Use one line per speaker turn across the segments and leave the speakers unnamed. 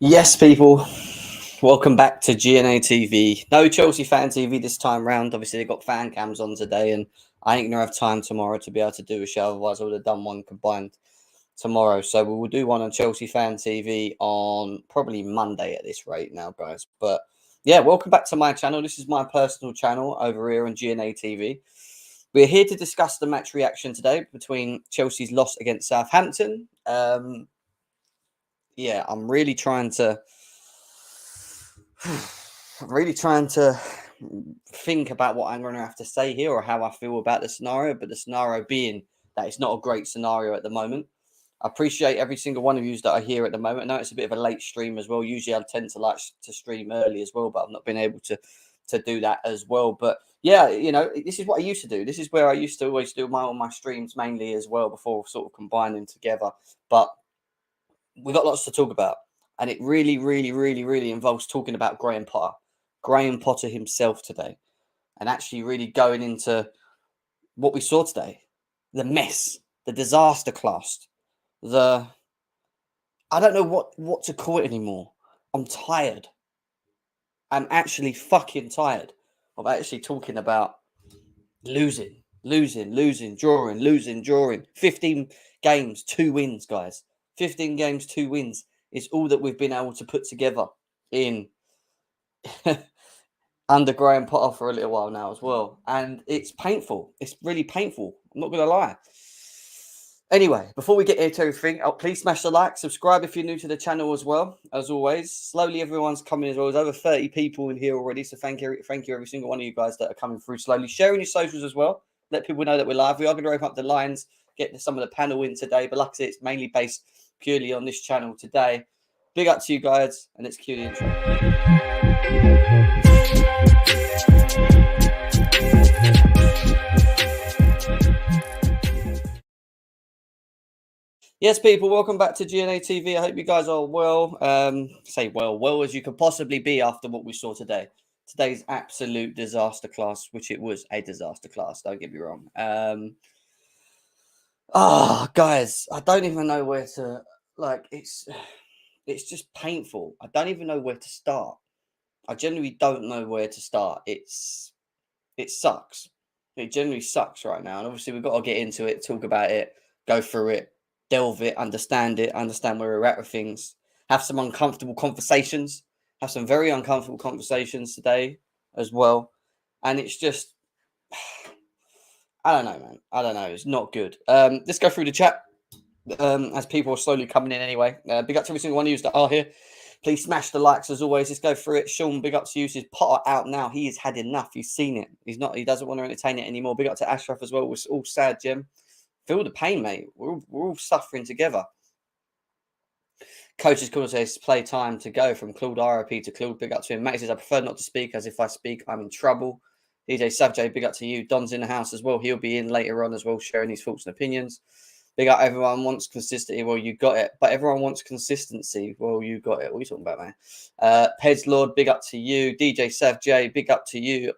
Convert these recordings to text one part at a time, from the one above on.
Yes, people. Welcome back to GNA TV. No Chelsea fan TV this time round. Obviously, they've got fan cams on today, and I ain't gonna have time tomorrow to be able to do a show. Otherwise, I would have done one combined tomorrow. So we will do one on Chelsea fan TV on probably Monday at this rate now, guys. But yeah, welcome back to my channel. This is my personal channel over here on GNA TV. We're here to discuss the match reaction today between Chelsea's loss against Southampton. Yeah, I'm really trying to think about what I'm going to have to say here or how I feel about the scenario. But the scenario being that it's not a great scenario at the moment. I appreciate every single one of you that are here at the moment. I know it's a bit of a late stream as well. Usually I tend to like to stream early as well, but I've not been able to do that as well. But yeah, you know, this is what I used to do. This is where I used to always do all my streams mainly as well before sort of combining together. But we've got lots to talk about. And it really, really, really, really involves talking about Graham Potter himself today. And actually really going into what we saw today. The mess, the disaster class, I don't know what to call it anymore. I'm tired. I'm actually fucking tired of actually talking about losing, drawing. 15 games, 2 wins, guys. 15 games, 2 wins is all that we've been able to put together in under Graham Potter for a little while now as well. And it's painful. It's really painful. I'm not going to lie. Anyway, before we get into everything, please smash the like, subscribe if you're new to the channel as well. As always, slowly everyone's coming as well. There's over 30 people in here already. So thank you every single one of you guys that are coming through slowly. Sharing your socials as well. Let people know that we're live. We are going to open up the lines, get some of the panel in today. But like I said, it's mainly based purely on this channel today. Big up to you guys, and let's cue the intro. Yes, people, welcome back to GNA TV. I hope you guys are well. Say well as you could possibly be after what we saw today. Today's absolute disaster class, which it was a disaster class, don't get me wrong. Guys, I don't even know where to, it's just painful. I don't even know where to start. I genuinely don't know where to start. It sucks. It genuinely sucks right now. And obviously we've got to get into it, talk about it, go through it, delve it, understand where we're at with things, have some uncomfortable conversations, have some very uncomfortable conversations today as well. And it's just, I don't know, man. I don't know. It's not good. Let's go through the chat as people are slowly coming in anyway. Big up to every single one of you that are here. Please smash the likes as always. Let's go through it. Sean, big up to you. Is Potter out now? He has had enough. He's seen it. He doesn't want to entertain it anymore. Big up to Ashraf as well. We're all sad, Jim. Feel the pain, mate. We're all suffering together. Coach's call says play time to go from Claude RIP to Claude. Big up to him. Matt says I prefer not to speak, as if I speak, I'm in trouble. DJ Savić, big up to you. Don's in the house as well. He'll be in later on as well, sharing his thoughts and opinions. Big up, everyone wants consistency. Well, you got it. But everyone wants consistency. Well, you got it. What are you talking about, man? Pez Lord, big up to you. DJ Savić, big up to you.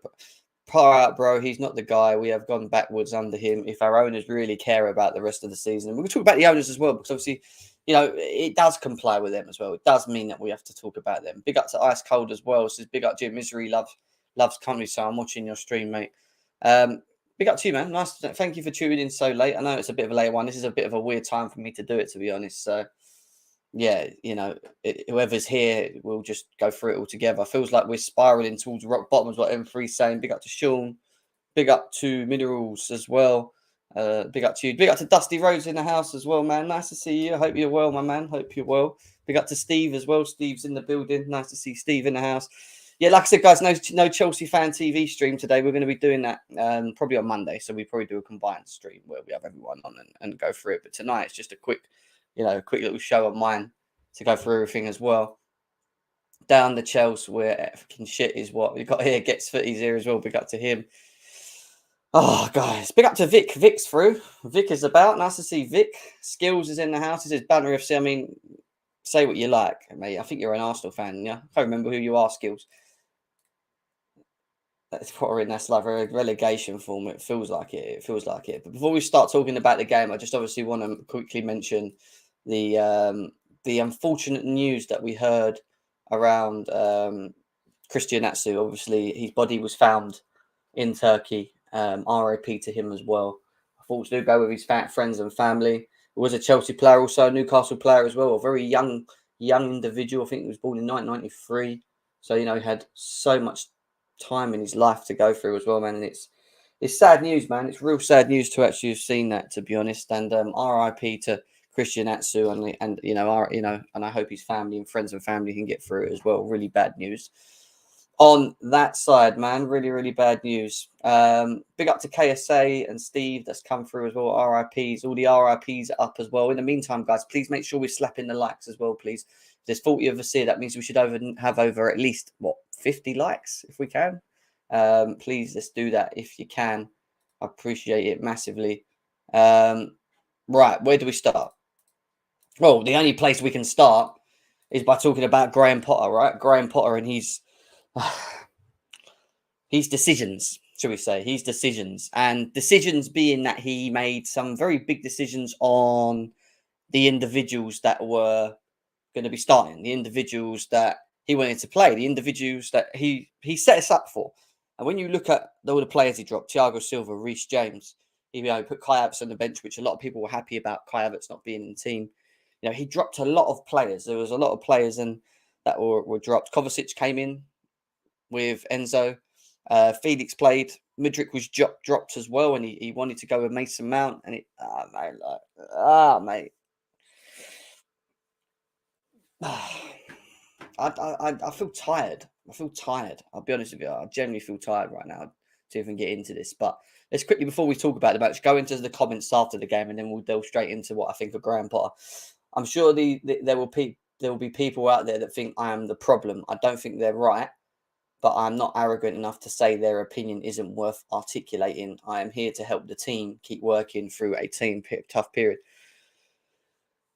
Par out, bro. He's not the guy. We have gone backwards under him. If our owners really care about the rest of the season, and we'll talk about the owners as well, because obviously, you know, it does comply with them as well. It does mean that we have to talk about them. Big up to Ice Cold as well. Says big up Jim Misery loves company. So I'm watching your stream, mate. Big up to you, man. Nice. Thank you for tuning in so late. I know it's a bit of a late one. This is a bit of a weird time for me to do it, to be honest. So, yeah, you know, whoever's here, we'll just go through it all together. Feels like we're spiraling towards rock bottom, is what M3's saying. Big up to Sean. Big up to Minerals as well. Big up to you. Big up to Dusty Rhodes in the house as well, man. Nice to see you. I hope you're well, my man. Hope you're well. Big up to Steve as well. Steve's in the building. Nice to see Steve in the house. Yeah, like I said, guys, no Chelsea fan TV stream today. We're going to be doing that probably on Monday. So we probably do a combined stream where we have everyone on and go through it. But tonight it's just a quick little show of mine to go through everything as well. Down the Chelsea where fucking shit is what we got here. Gets footies here as well. Big up to him. Oh, guys. Big up to Vic. Vic's through. Vic is about. Nice to see Vic. Skills is in the house. He says Banner FC. I mean, say what you like, mate. I think you're an Arsenal fan, yeah? I can't remember who you are, Skills. That's Potter in. That's like a relegation form. It feels like it. It feels like it. But before we start talking about the game, I just obviously want to quickly mention the the unfortunate news that we heard around Christian Atsu. Obviously, his body was found in Turkey. RIP to him as well. Our thoughts do go with his friends and family. He was a Chelsea player, also a Newcastle player as well. A very young individual. I think he was born in 1993. So, he had so much time in his life to go through as well, man. And it's sad news, man. It's real sad news to actually have seen that, to be honest. And RIP to Christian Atsu, and and I hope his family and friends and family can get through it as well. Really bad news on that side, man. Really, really bad news. Big up to KSA and Steve that's come through as well. RIPs, all the RIPs are up as well. In the meantime, guys, please make sure we're slapping the likes as well, please. If there's 40 of us here, that means we should have over at least 50 likes if we can. Please, let's do that if you can. I appreciate it massively. Right, where do we start? Well, the only place we can start is by talking about Graham Potter, right? Graham Potter and his decisions, shall we say, his decisions. And decisions being that he made some very big decisions on the individuals that were going to be starting, the individuals that he wanted to play, the individuals that he set us up for. And when you look at all the players he dropped, Thiago Silva, Rhys James, he put Kai Havertz on the bench, which a lot of people were happy about Kai Havertz not being in the team. He dropped a lot of players. There was a lot of players that were dropped. Kovacic came in with Enzo. Felix played. Mudryk was dropped as well, and he wanted to go with Mason Mount. And mate. I feel tired. I'll be honest with you. I genuinely feel tired right now to even get into this. But let's quickly, before we talk about the match, go into the comments after the game, and then we'll delve straight into what I think of Graham Potter. I'm sure there will be people out there that think I am the problem. I don't think they're right, but I'm not arrogant enough to say their opinion isn't worth articulating. I am here to help the team keep working through a tough period.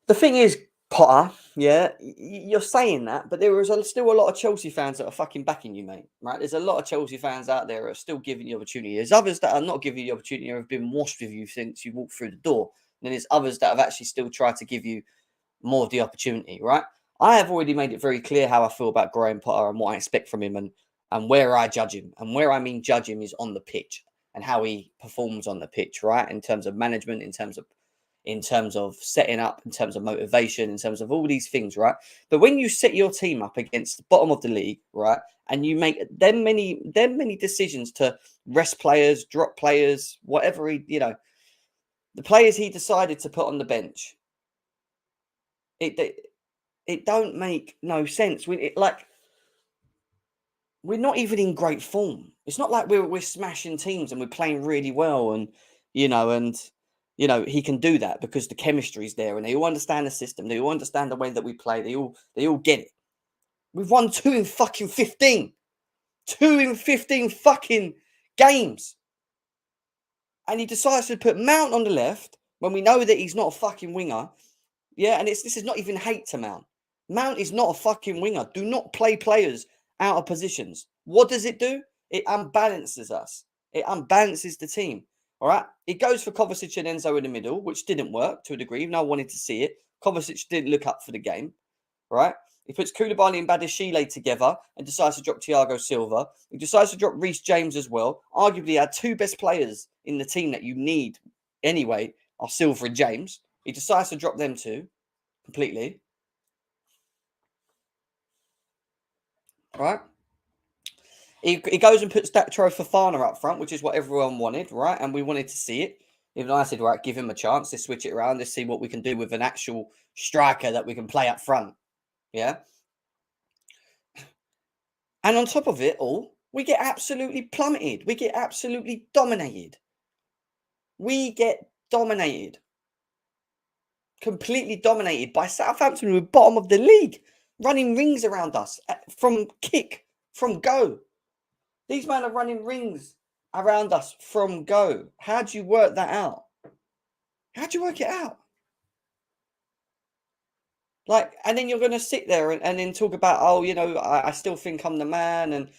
The thing is, Potter, yeah, you're saying that, but there is still a lot of Chelsea fans that are fucking backing you, mate, right? There's a lot of Chelsea fans out there who are still giving you opportunity. There's others that are not giving you opportunity or have been washed with you since you walked through the door. And then there's others that have actually still tried to give you more of the opportunity, right? I have already made it very clear how I feel about Graham Potter and what I expect from him and where I judge him. And where I mean judge him is on the pitch and how he performs on the pitch, right? In terms of management, in terms of setting up, in terms of motivation, in terms of all these things, right? But when you set your team up against the bottom of the league, right, and you make them many decisions to rest players, drop players, whatever the players he decided to put on the bench, it don't make no sense. We're not even in great form. It's not like we're smashing teams and we're playing really well, and he can do that because the chemistry is there and they all understand the system. They all understand the way that we play. They all get it. We've won 2 in fucking 15. 2 in 15 fucking games. And he decides to put Mount on the left when we know that he's not a fucking winger. Yeah, and this is not even hate to Mount. Mount is not a fucking winger. Do not play players out of positions. What does it do? It unbalances us. It unbalances the team. All right. It goes for Kovacic and Enzo in the middle, which didn't work to a degree, even though I wanted to see it. Kovacic didn't look up for the game. Right. He puts Koulibaly and Badiashile together and decides to drop Thiago Silva. He decides to drop Rhys James as well. Arguably, our 2 best players in the team that you need anyway are Silva and James. He decides to drop them 2 completely. Right. He goes and puts Datro Fofana up front, which is what everyone wanted, right? And we wanted to see it. Even though I said, right, give him a chance. Let's switch it around. Let's see what we can do with an actual striker that we can play up front. Yeah. And on top of it all, we get absolutely plummeted. We get absolutely dominated. We get dominated. Completely dominated by Southampton, who are bottom of the league, running rings around us from kick, from go. These men are running rings around us from go. How do you work that out? How do you work it out? And then you're going to sit there and then talk about, I still think I'm the man. And,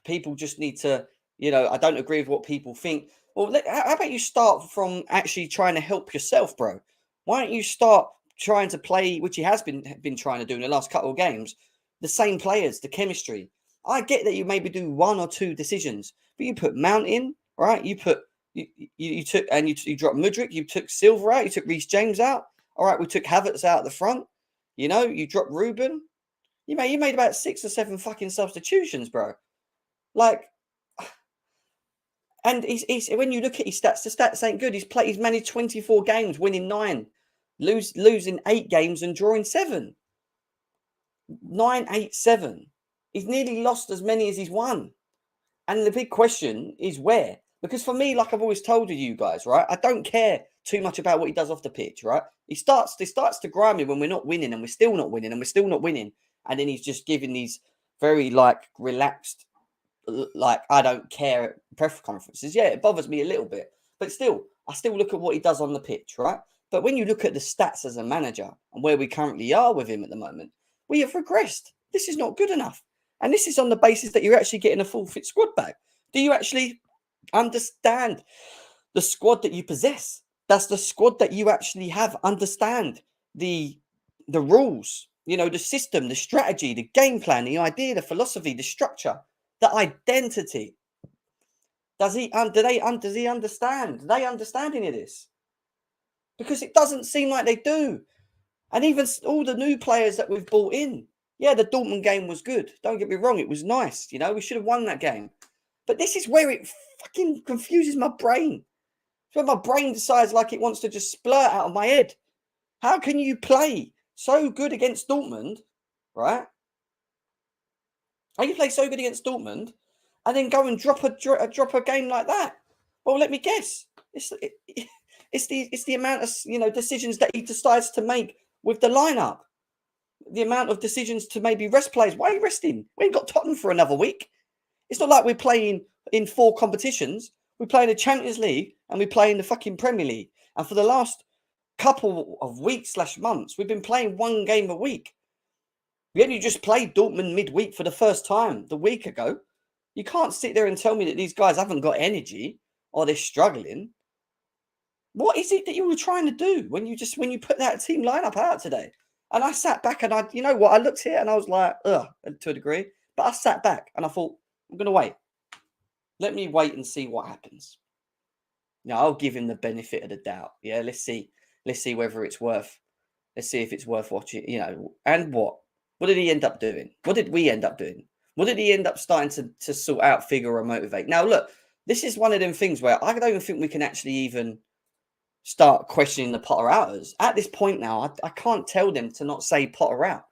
people just need to, I don't agree with what people think. Well, how about you start from actually trying to help yourself, bro? Why don't you start trying to play, which he has been trying to do in the last couple of games, the same players, the chemistry. I get that you maybe do one or two decisions, but you put Mount in, right? You took and you dropped Mudryk, you took Silva out, you took Rhys James out. All right, we took Havertz out at the front. You know, you dropped Ruben. You made about 6 or 7 fucking substitutions, bro. Like, and he's when you look at his stats, the stats ain't good. He's managed 24 games, winning 9, losing 8 games and drawing 7. 9, 8, 7. He's nearly lost as many as he's won. And the big question is where? Because for me, like I've always told you guys, right? I don't care too much about what he does off the pitch, right? He starts to grind me when we're not winning, and we're still not winning, and we're still not winning. And then he's just giving these very like relaxed, like I don't care press conferences. Yeah, it bothers me a little bit, but still, I still look at what he does on the pitch, right? But when you look at the stats as a manager and where we currently are with him at the moment, we have regressed. This is not good enough. And this is on the basis that you're actually getting a full fit squad back. Do you actually understand the squad that you possess? That's the squad that you actually have. Understand the rules, you know, the system, the strategy, the game plan, the idea, the philosophy, the structure, the identity. Does he understand? Do they understand any of this? Because it doesn't seem like they do. And even all the new players that we've brought in. Yeah, the Dortmund game was good. Don't get me wrong. It was nice. You know, we should have won that game. But this is where it fucking confuses my brain. It's when my brain decides like it wants to just splurt out of my head. How can you play so good against Dortmund, right? How can you play so good against Dortmund and then go and drop a game like that? Well, let me guess. It's the amount of, you know, decisions that he decides to make with the lineup. The amount of decisions to maybe rest players. Why are you resting? We ain't got Tottenham for another week. It's not like we're playing in 4 competitions. We play in the Champions League and we play in the fucking Premier League. And for the last couple of weeks / months, we've been playing 1 game a week. We only just played Dortmund midweek for the first time the week ago. You can't sit there and tell me that these guys haven't got energy or they're struggling. What is it that you were trying to do when you put that team lineup out today? And I sat back and you know what? I looked here and I was like, ugh, to a degree. But I sat back and I thought, I'm going to wait. Let me wait and see what happens. Now, I'll give him the benefit of the doubt. Yeah, let's see whether it's worth. Let's see if it's worth watching, you know. And what? What did he end up doing? What did we end up doing? What did he end up starting to sort out, figure, or motivate? Now, look, this is one of them things where I don't even think we can actually even start questioning the Potter outers. At this point now, I can't tell them to not say Potter out.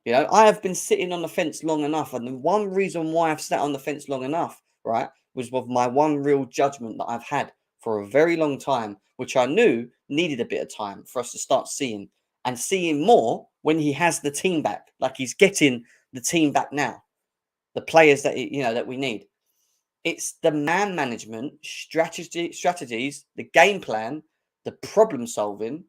You know, I have been sitting on the fence long enough. And the one reason why I've sat on the fence long enough, right, was with my one real judgment that I've had for a very long time, which I knew needed a bit of time for us to start seeing more when he has the team back. Like he's getting the team back now. The players that, that we need. It's the man management, strategies, the game plan, the problem solving.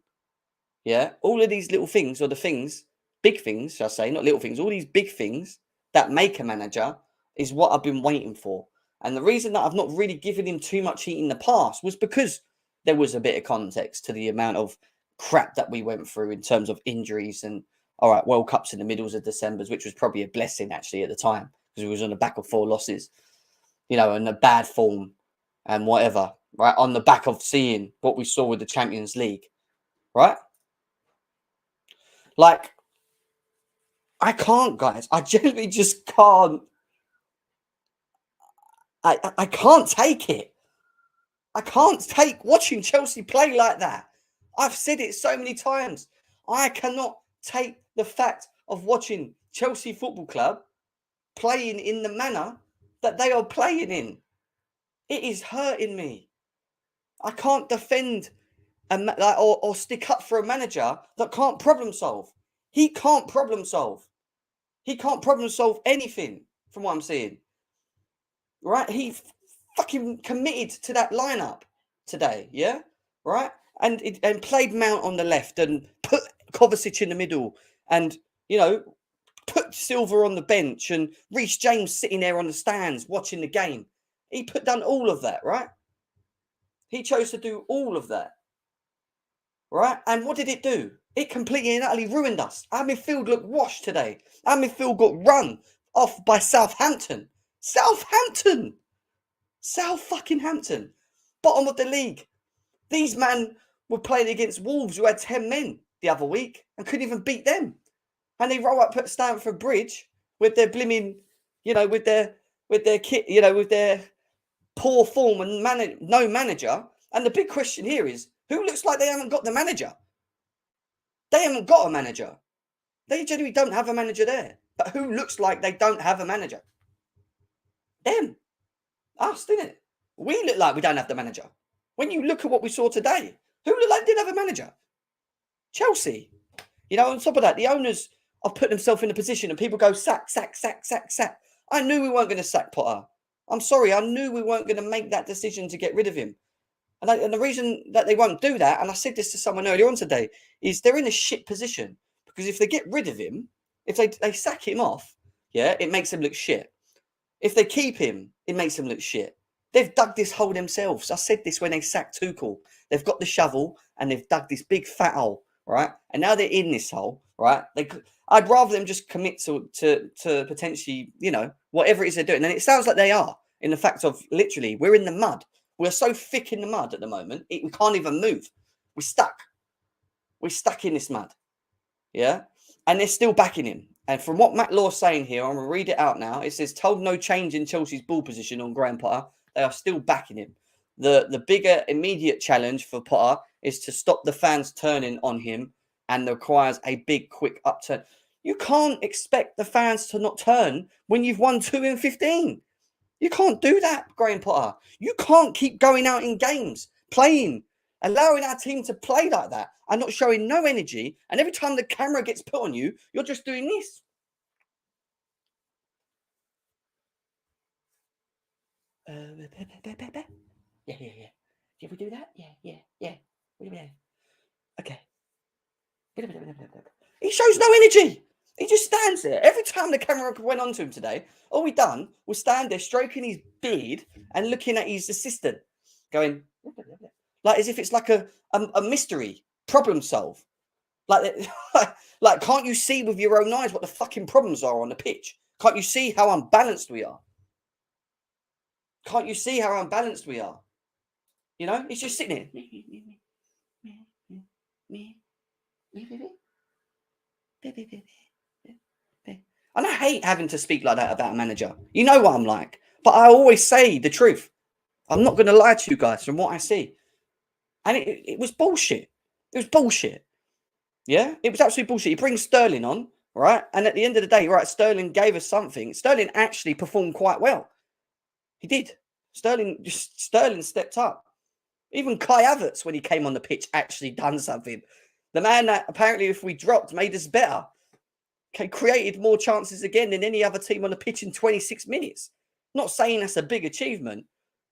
Yeah. All of these little things, or the things, big things, shall I say, not little things, all these big things that make a manager is what I've been waiting for. And the reason that I've not really given him too much heat in the past was because there was a bit of context to the amount of crap that we went through in terms of injuries and, all right, World Cups in the middles of December, which was probably a blessing actually at the time because we was on the back of 4 losses. You know, and a bad form and whatever, right? On the back of seeing what we saw with the Champions League, right? Like, I can't, guys. I genuinely just can't. I can't take it. I can't take watching Chelsea play like that. I've said it so many times. I cannot take the fact of watching Chelsea Football Club playing in the manner that they are playing in. It is hurting me. I can't defend or stick up for a manager that can't problem solve. He can't problem solve. He can't problem solve anything from what I'm seeing. Right? He fucking committed to that lineup today. Yeah? Right? And played Mount on the left and put Kovacic in the middle and, put Silva on the bench and Rhys James sitting there on the stands watching the game. He done all of that, right? He chose to do all of that. Right? And what did it do? It completely and utterly ruined us. Our midfield looked washed today. Our midfield got run off by Southampton. Southampton! South fucking Hampton. Bottom of the league. These men were playing against Wolves who had 10 men the other week and couldn't even beat them. And they roll up at Stamford Bridge with their blimmin', with their kit, with their poor form and no manager. And the big question here is, who looks like they haven't got the manager? They haven't got a manager. They generally don't have a manager there. But who looks like they don't have a manager? Them. Us, didn't it? We look like we don't have the manager. When you look at what we saw today, who looked like they didn't have a manager? Chelsea. On top of that, the owners have put themselves in a position and people go, sack, sack, sack, sack, sack. I knew we weren't going to sack Potter. I'm sorry, I knew we weren't going to make that decision to get rid of him. And the reason that they won't do that, and I said this to someone earlier on today, is they're in a shit position. Because if they get rid of him, if they sack him off, it makes them look shit. If they keep him, it makes them look shit. They've dug this hole themselves. I said this when they sacked Tuchel. They've got the shovel and they've dug this big fat hole, right? And now they're in this hole, right? I'd rather them just commit to potentially, whatever it is they're doing. And it sounds like they are, in the fact of literally, we're in the mud. We're so thick in the mud at the moment, we can't even move. We're stuck. We're stuck in this mud. Yeah? And they're still backing him. And from what Matt Law's saying here, I'm going to read it out now. It says, told no change in Chelsea's ball position on Graham Potter. They are still backing him. The bigger immediate challenge for Potter is to stop the fans turning on him and requires a big, quick upturn. You can't expect the fans to not turn when you've won 2 in 15. You can't do that, Graham Potter. You can't keep going out in games, playing, allowing our team to play like that and not showing no energy. And every time the camera gets put on you, you're just doing this. Yeah. Did we do that? Yeah. Okay. He shows no energy. He just stands there. Every time the camera went onto him today, all we done was stand there stroking his beard and looking at his assistant, going, like as if it's like a mystery, problem solve. Like, can't you see with your own eyes what the fucking problems are on the pitch? Can't you see how unbalanced we are? Can't you see how unbalanced we are? He's just sitting here. And I hate having to speak like that about a manager. You know what I'm like. But I always say the truth. I'm not going to lie to you guys from what I see. And it was bullshit. It was bullshit. Yeah? It was absolutely bullshit. He brings Sterling on, right? And at the end of the day, right, Sterling gave us something. Sterling actually performed quite well. He did. Sterling stepped up. Even Kai Havertz, when he came on the pitch, actually done something. The man that apparently, if we dropped, made us better. Created more chances again than any other team on the pitch in 26 minutes. Not saying that's a big achievement,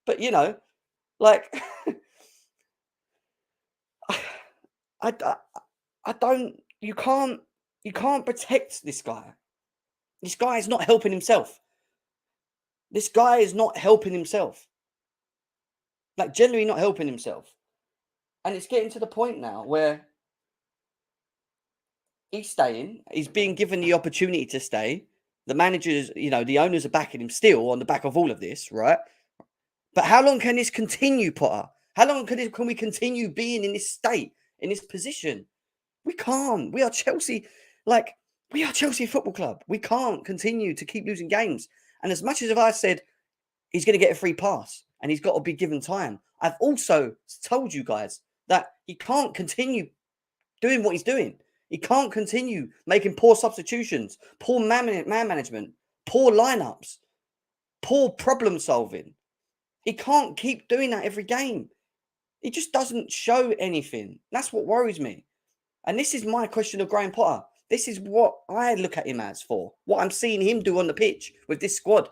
but like I don't. You can't protect this guy. This guy is not helping himself. This guy is not helping himself. Like generally not helping himself, and it's getting to the point now where he's staying. He's being given the opportunity to stay. The managers, the owners are backing him still on the back of all of this, right? But how long can this continue, Potter? How long can we continue being in this state, in this position? We can't. We are Chelsea. We are Chelsea Football Club. We can't continue to keep losing games. And as much as I said he's going to get a free pass and he's got to be given time, I've also told you guys that he can't continue doing what he's doing. He can't continue making poor substitutions, poor man management, poor lineups, poor problem solving. He can't keep doing that every game. He just doesn't show anything. That's what worries me. And this is my question of Graham Potter. This is what I look at him as for. What I'm seeing him do on the pitch with this squad.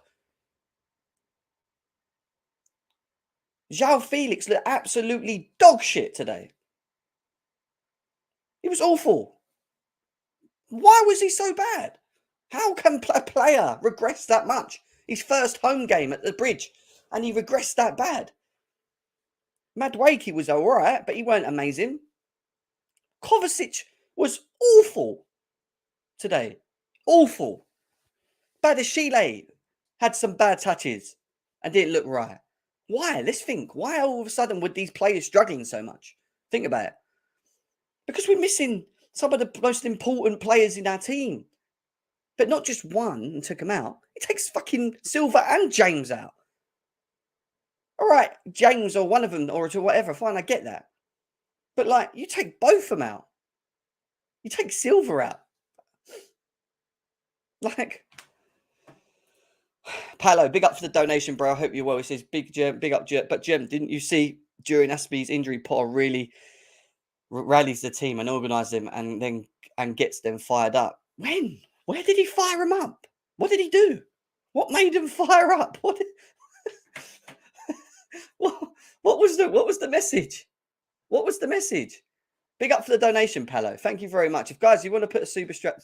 João Felix looked absolutely dog shit today. He was awful. Why was he so bad? How can a player regress that much? His first home game at the Bridge, and he regressed that bad. Madueke was all right, but he weren't amazing. Kovacic was awful today. Awful. Badashile had some bad touches and didn't look right. Why? Let's think. Why all of a sudden would these players struggling so much? Think about it. Because we're missing some of the most important players in our team. But not just one and took them out. It takes fucking Silva and James out. All right, James or one of them or to whatever. Fine, I get that. But like, you take both of them out. You take Silva out. Like, Paolo, big up for the donation, bro. I hope you're well. He says, big up, Jem. But Jem, didn't you see during Aspie's injury, Potter really rallies the team and organises them and gets them fired up? When? Where did he fire them up? What did he do? What made them fire up? What was the message? What was the message? Big up for the donation, Paolo. Thank you very much. If guys, you want to put a super chat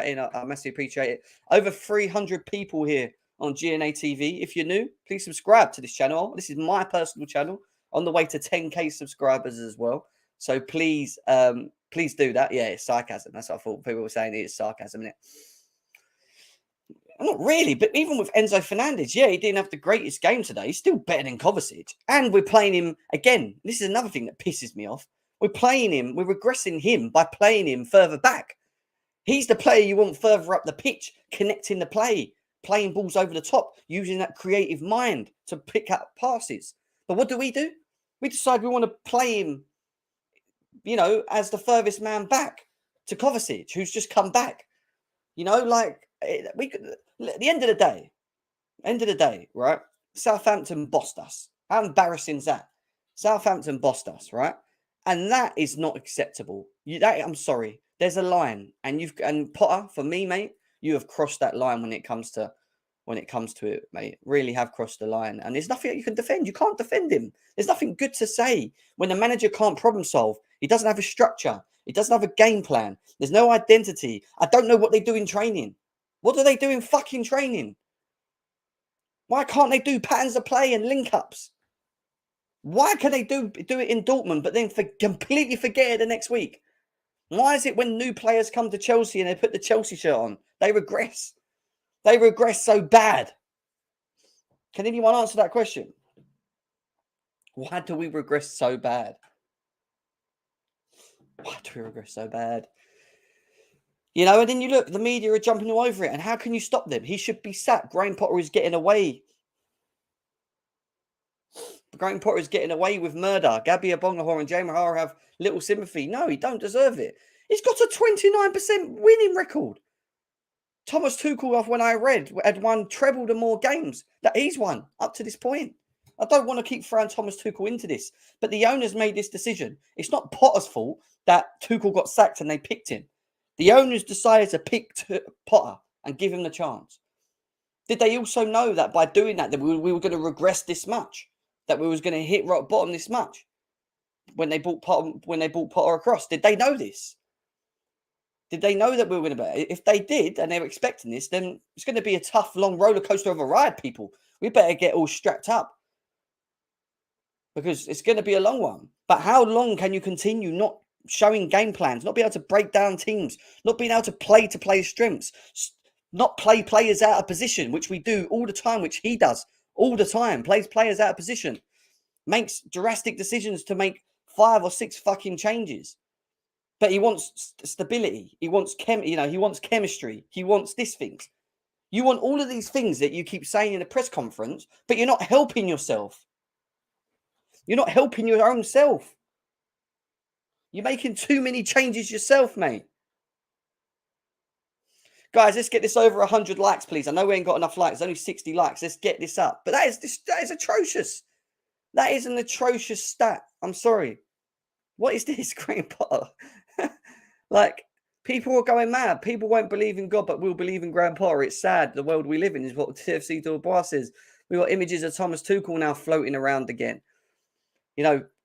in, I massively appreciate it. Over 300 people here on GNA TV. If you're new, please subscribe to this channel. This is my personal channel on the way to 10k subscribers as well. So please do that. Yeah, it's sarcasm. That's what I thought people were saying. It's sarcasm, isn't it? Not really, but even with Enzo Fernandez, yeah, he didn't have the greatest game today. He's still better than Kovacic. And we're playing him again. This is another thing that pisses me off. We're regressing him by playing him further back. He's the player you want further up the pitch, connecting the play, playing balls over the top, using that creative mind to pick up passes. But what do? We decide we want to play him, as the furthest man back to Kovacic, who's just come back. At the end of the day, right? Southampton bossed us. How embarrassing is that? Southampton bossed us, right? And that is not acceptable. I'm sorry. There's a line, and Potter, for me, mate, you have crossed that line when it comes to it, mate. Really have crossed the line, and there's nothing that you can defend. You can't defend him. There's nothing good to say when the manager can't problem solve. He doesn't have a structure. He doesn't have a game plan. There's no identity. I don't know what they do in training. What do they do in fucking training? Why can't they do patterns of play and link-ups? Why can they do it in Dortmund, but then completely forget it the next week? Why is it when new players come to Chelsea and they put the Chelsea shirt on, they regress? They regress so bad. Can anyone answer that question? Why do we regress so bad? Why do we regress so bad? And then you look, the media are jumping all over it. And how can you stop them? He should be sacked. Graham Potter is getting away. Graham Potter is getting away with murder. Gabby Abongahor and Jay Mahara have little sympathy. No, he don't deserve it. He's got a 29% winning record. Thomas Tuchel, when I read, had won treble the more games that he's won up to this point. I don't want to keep throwing Thomas Tuchel into this, but the owners made this decision. It's not Potter's fault that Tuchel got sacked and they picked him. The owners decided to pick Potter and give him the chance. Did they also know that by doing that we were going to regress this much? That we was going to hit rock bottom this much when they bought Potter across? Did they know this? Did they know that we were going to be? If they did and they were expecting this, then it's going to be a tough, long roller coaster of a ride, people. We better get all strapped up because it's going to be a long one. But how long can you continue not showing game plans, not being able to break down teams, not being able to play strengths, not play players out of position, which we do all the time, which he does all the time, plays players out of position, makes drastic decisions to make 5 or 6 fucking changes. But he wants stability. He wants he wants chemistry. He wants these things. You want all of these things that you keep saying in a press conference, but you're not helping yourself. You're not helping your own self. You're making too many changes yourself, mate. Guys, let's get this over 100 likes, please. I know we ain't got enough likes. There's only 60 likes. Let's get this up. But that is atrocious. That is an atrocious stat. I'm sorry. What is this, Graham Potter? Like, people are going mad. People won't believe in God, but will believe in Graham Potter. It's sad. The world we live in is what TFC Dubois says. We've got images of Thomas Tuchel now floating around again.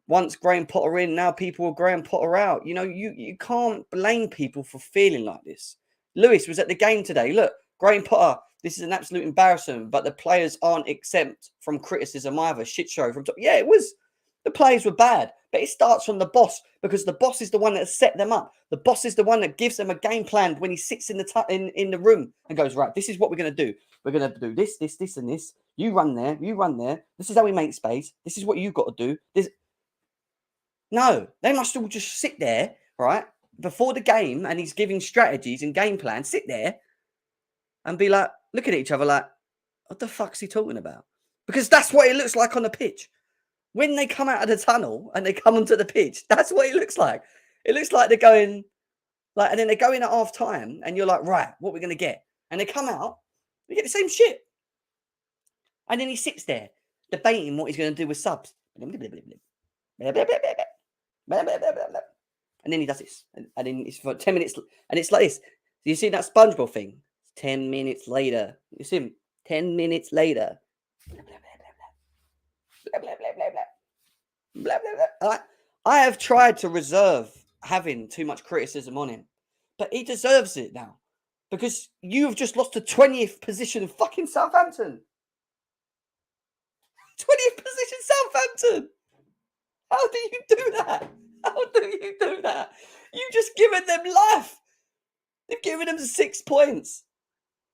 Once Graham Potter in, now people are Graham Potter out. You can't blame people for feeling like this. Lewis was at the game today. Look, Graham Potter, this is an absolute embarrassment, but the players aren't exempt from criticism either. Shit show from top. Yeah, it was. The players were bad, but it starts from the boss because the boss is the one that set them up. The boss is the one that gives them a game plan when he sits in the room and goes, right, this is what we're going to do. We're going to do this, this, this, and this. You run there. You run there. This is how we make space. This is what you've got to do. No, they must all just sit there, right, before the game, and he's giving strategies and game plans. Sit there and be like, looking at each other like, what the fuck's he talking about? Because that's what it looks like on the pitch. When they come out of the tunnel and they come onto the pitch, that's what it looks like. It looks like they're going, like, and then they go in at half time, and you're like, right, what are we going to get? And they come out, we get the same shit. And then he sits there debating what he's going to do with subs. And then he does this. And then it's for 10 minutes. And it's like this. You see that SpongeBob thing? 10 minutes later. You see him? 10 minutes later. Blah, blah, blah, blah, blah. Blah, blah, blah. I have tried to reserve having too much criticism on him, but he deserves it now because you've just lost to 20th position of fucking Southampton. 20th position Southampton. How do you do that? How do you do that? You've just given them life. They've given them 6 points.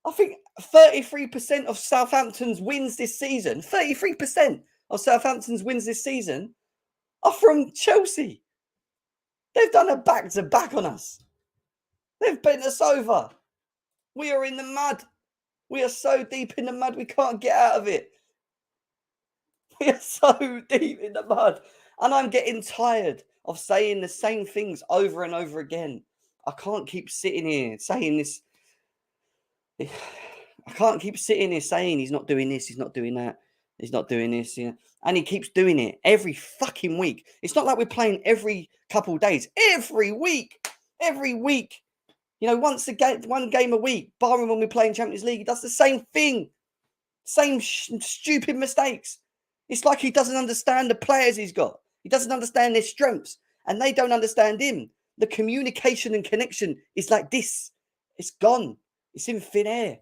I think 33% of Southampton's wins this season, 33% of Southampton's wins this season are from Chelsea. They've done a back-to-back on us. They've bent us over. We are in the mud. We are so deep in the mud, we can't get out of it. We are so deep in the mud. And I'm getting tired of saying the same things over and over again. I can't keep sitting here saying this. I can't keep sitting here saying he's not doing this, he's not doing that, he's not doing this. Yeah. And he keeps doing it every fucking week. It's not like we're playing every couple of days. Every week. You know, one game a week, barring when we're playing Champions League, he does the same thing. Same stupid mistakes. It's like he doesn't understand the players he's got. He doesn't understand their strengths. And they don't understand him. The communication and connection is like this. It's gone. It's in thin air.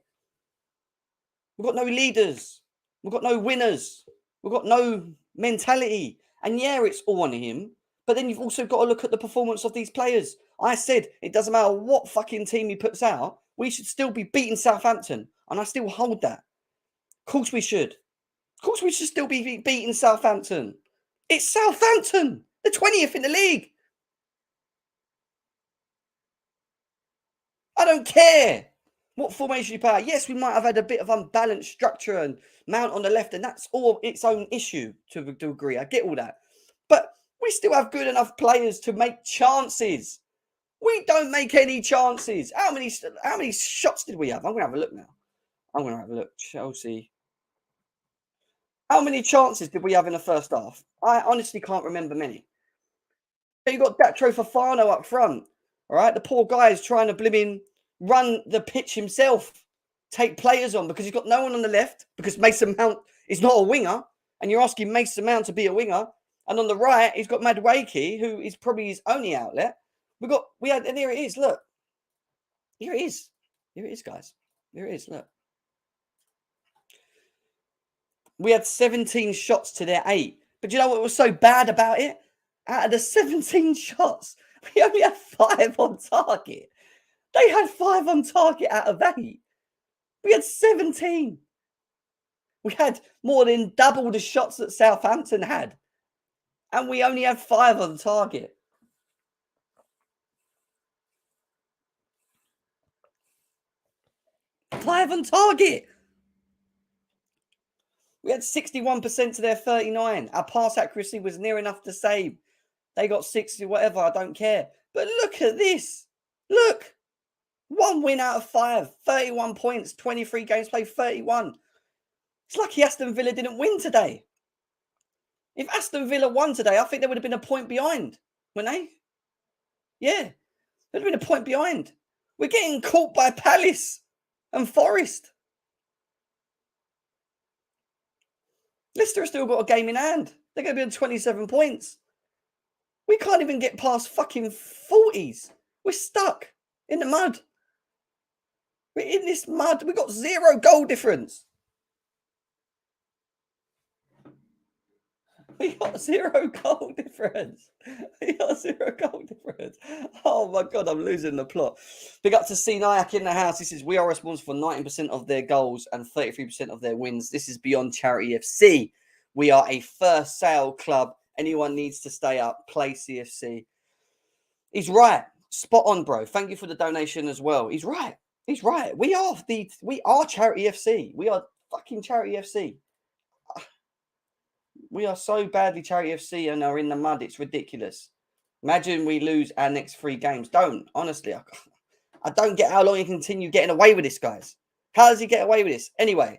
We've got no leaders. We've got no winners. We've got no mentality. And yeah, it's all on him. But then you've also got to look at the performance of these players. I said it doesn't matter what fucking team he puts out. We should still be beating Southampton. And I still hold that. Of course we should. Of course we should still be beating Southampton. It's Southampton. The 20th in the league. I don't care what formation you play out. Yes, we might have had a bit of unbalanced structure and Mount on the left, and that's all its own issue to a degree. I get all that. But we still have good enough players to make chances. We don't make any chances. How many shots did we have? I'm going to have a look now. I'm going to have a look. Chelsea. How many chances did we have in the first half? I honestly can't remember many. You got Datro Fofana up front. All right, the poor guy is trying to blimmin' run the pitch himself, take players on because he's got no one on the left because Mason Mount is not a winger, and you're asking Mason Mount to be a winger. And on the right, he's got Madueke, who is probably his only outlet. And here it is. Look, here it is. Here it is, guys. Here it is. Look, we had 17 shots to their 8. But you know what was so bad about it? Out of the 17 shots, we only had 5 on target. They had 5 on target out of 8. We had 17. We had more than double the shots that Southampton had. And we only had 5 on target. Five on target. We had 61% to their 39. Our pass accuracy was near enough to save. They got 60, whatever, I don't care. But look at this. Look. 1 win out of 5. 31 points. 23 games played, 31. It's lucky Aston Villa didn't win today. If Aston Villa won today, I think they would have been a point behind, wouldn't they? Yeah. They'd have been a point behind. We're getting caught by Palace and Forest. Leicester have still got a game in hand. They're going to be on 27 points. We can't even get past fucking 40s. We're stuck in the mud. We're in this mud. We've got 0 goal difference. We got 0 goal difference. We got 0 goal difference. Oh my God, I'm losing the plot. Big up to C. Nyack in the house. This is, we are responsible for 19% of their goals and 33% of their wins. This is Beyond Charity FC. We are a first sale club. Anyone needs to stay up, play CFC. He's right. Spot on, bro. Thank you for the donation as well. He's right. He's right. We are Charity FC. We are fucking Charity FC. We are so badly Charity FC and are in the mud. It's ridiculous. Imagine we lose our next 3 games. Don't. Honestly, I don't get how long he continue getting away with this, guys. How does he get away with this? Anyway,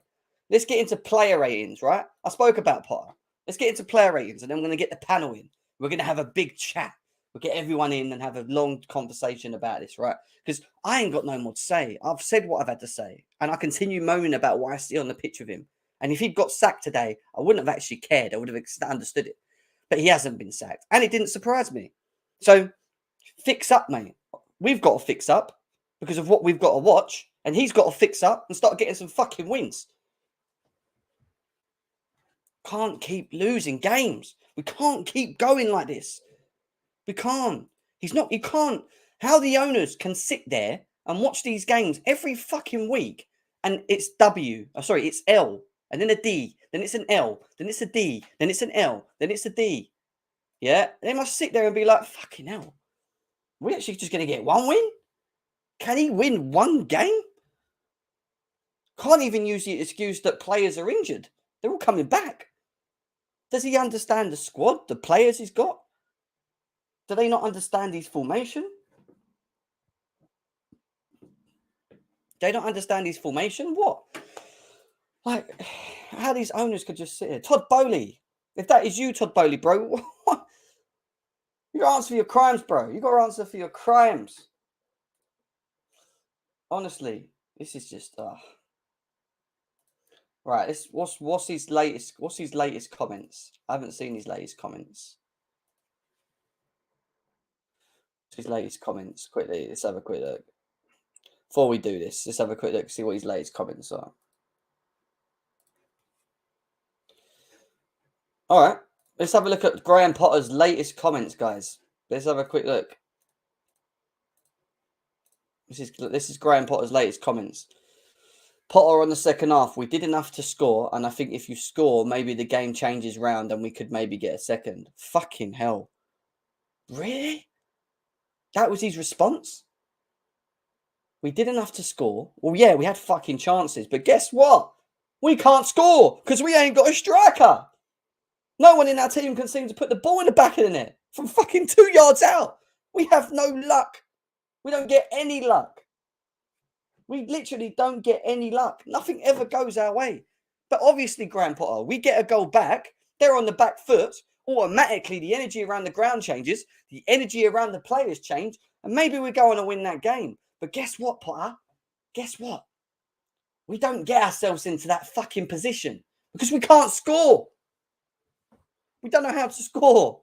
let's get into player ratings, right? I spoke about Potter. Let's get into player ratings, and then we're going to get the panel in. We're going to have a big chat. We'll get everyone in and have a long conversation about this, right? Because I ain't got no more to say. I've said what I've had to say. And I continue moaning about what I see on the pitch with him. And if he'd got sacked today, I wouldn't have actually cared. I would have understood it. But he hasn't been sacked. And it didn't surprise me. So, fix up, mate. We've got to fix up because of what we've got to watch. And he's got to fix up and start getting some fucking wins. Can't keep losing games. We can't keep going like this. We can't. You can't. How the owners can sit there and watch these games every fucking week and it's it's L. And then a D, then it's an L, then it's a D, then it's an L, then it's a D. Yeah? They must sit there and be like, fucking hell. We're actually just going to get 1 win? Can he win 1 game? Can't even use the excuse that players are injured. They're all coming back. Does he understand the squad, the players he's got? Do they not understand his formation? They don't understand his formation? What? Like, how these owners could just sit here. Todd Bowley. If that is you, Todd Bowley, bro, you got to answer for your crimes, bro. You got to answer for your crimes. Honestly, this is just... Right, what's his latest comments? I haven't seen his latest comments. His latest comments. Quickly, let's have a quick look. Before we do this, let's have a quick look, see what his latest comments are. All right, let's have a look at Graham Potter's latest comments, guys. Let's have a quick look. This is Graham Potter's latest comments. Potter on the second half, we did enough to score, and I think if you score, maybe the game changes round and we could maybe get a second. Fucking hell. Really? That was his response? We did enough to score. Well, yeah, we had fucking chances, but guess what? We can't score because we ain't got a striker. No one in our team can seem to put the ball in the back of the net from fucking 2 yards out. We have no luck. We don't get any luck. We literally don't get any luck. Nothing ever goes our way. But obviously, Graham Potter, we get a goal back. They're on the back foot. Automatically, the energy around the ground changes. The energy around the players change. And maybe we go on and win that game. But guess what, Potter? Guess what? We don't get ourselves into that fucking position because we can't score. We don't know how to score.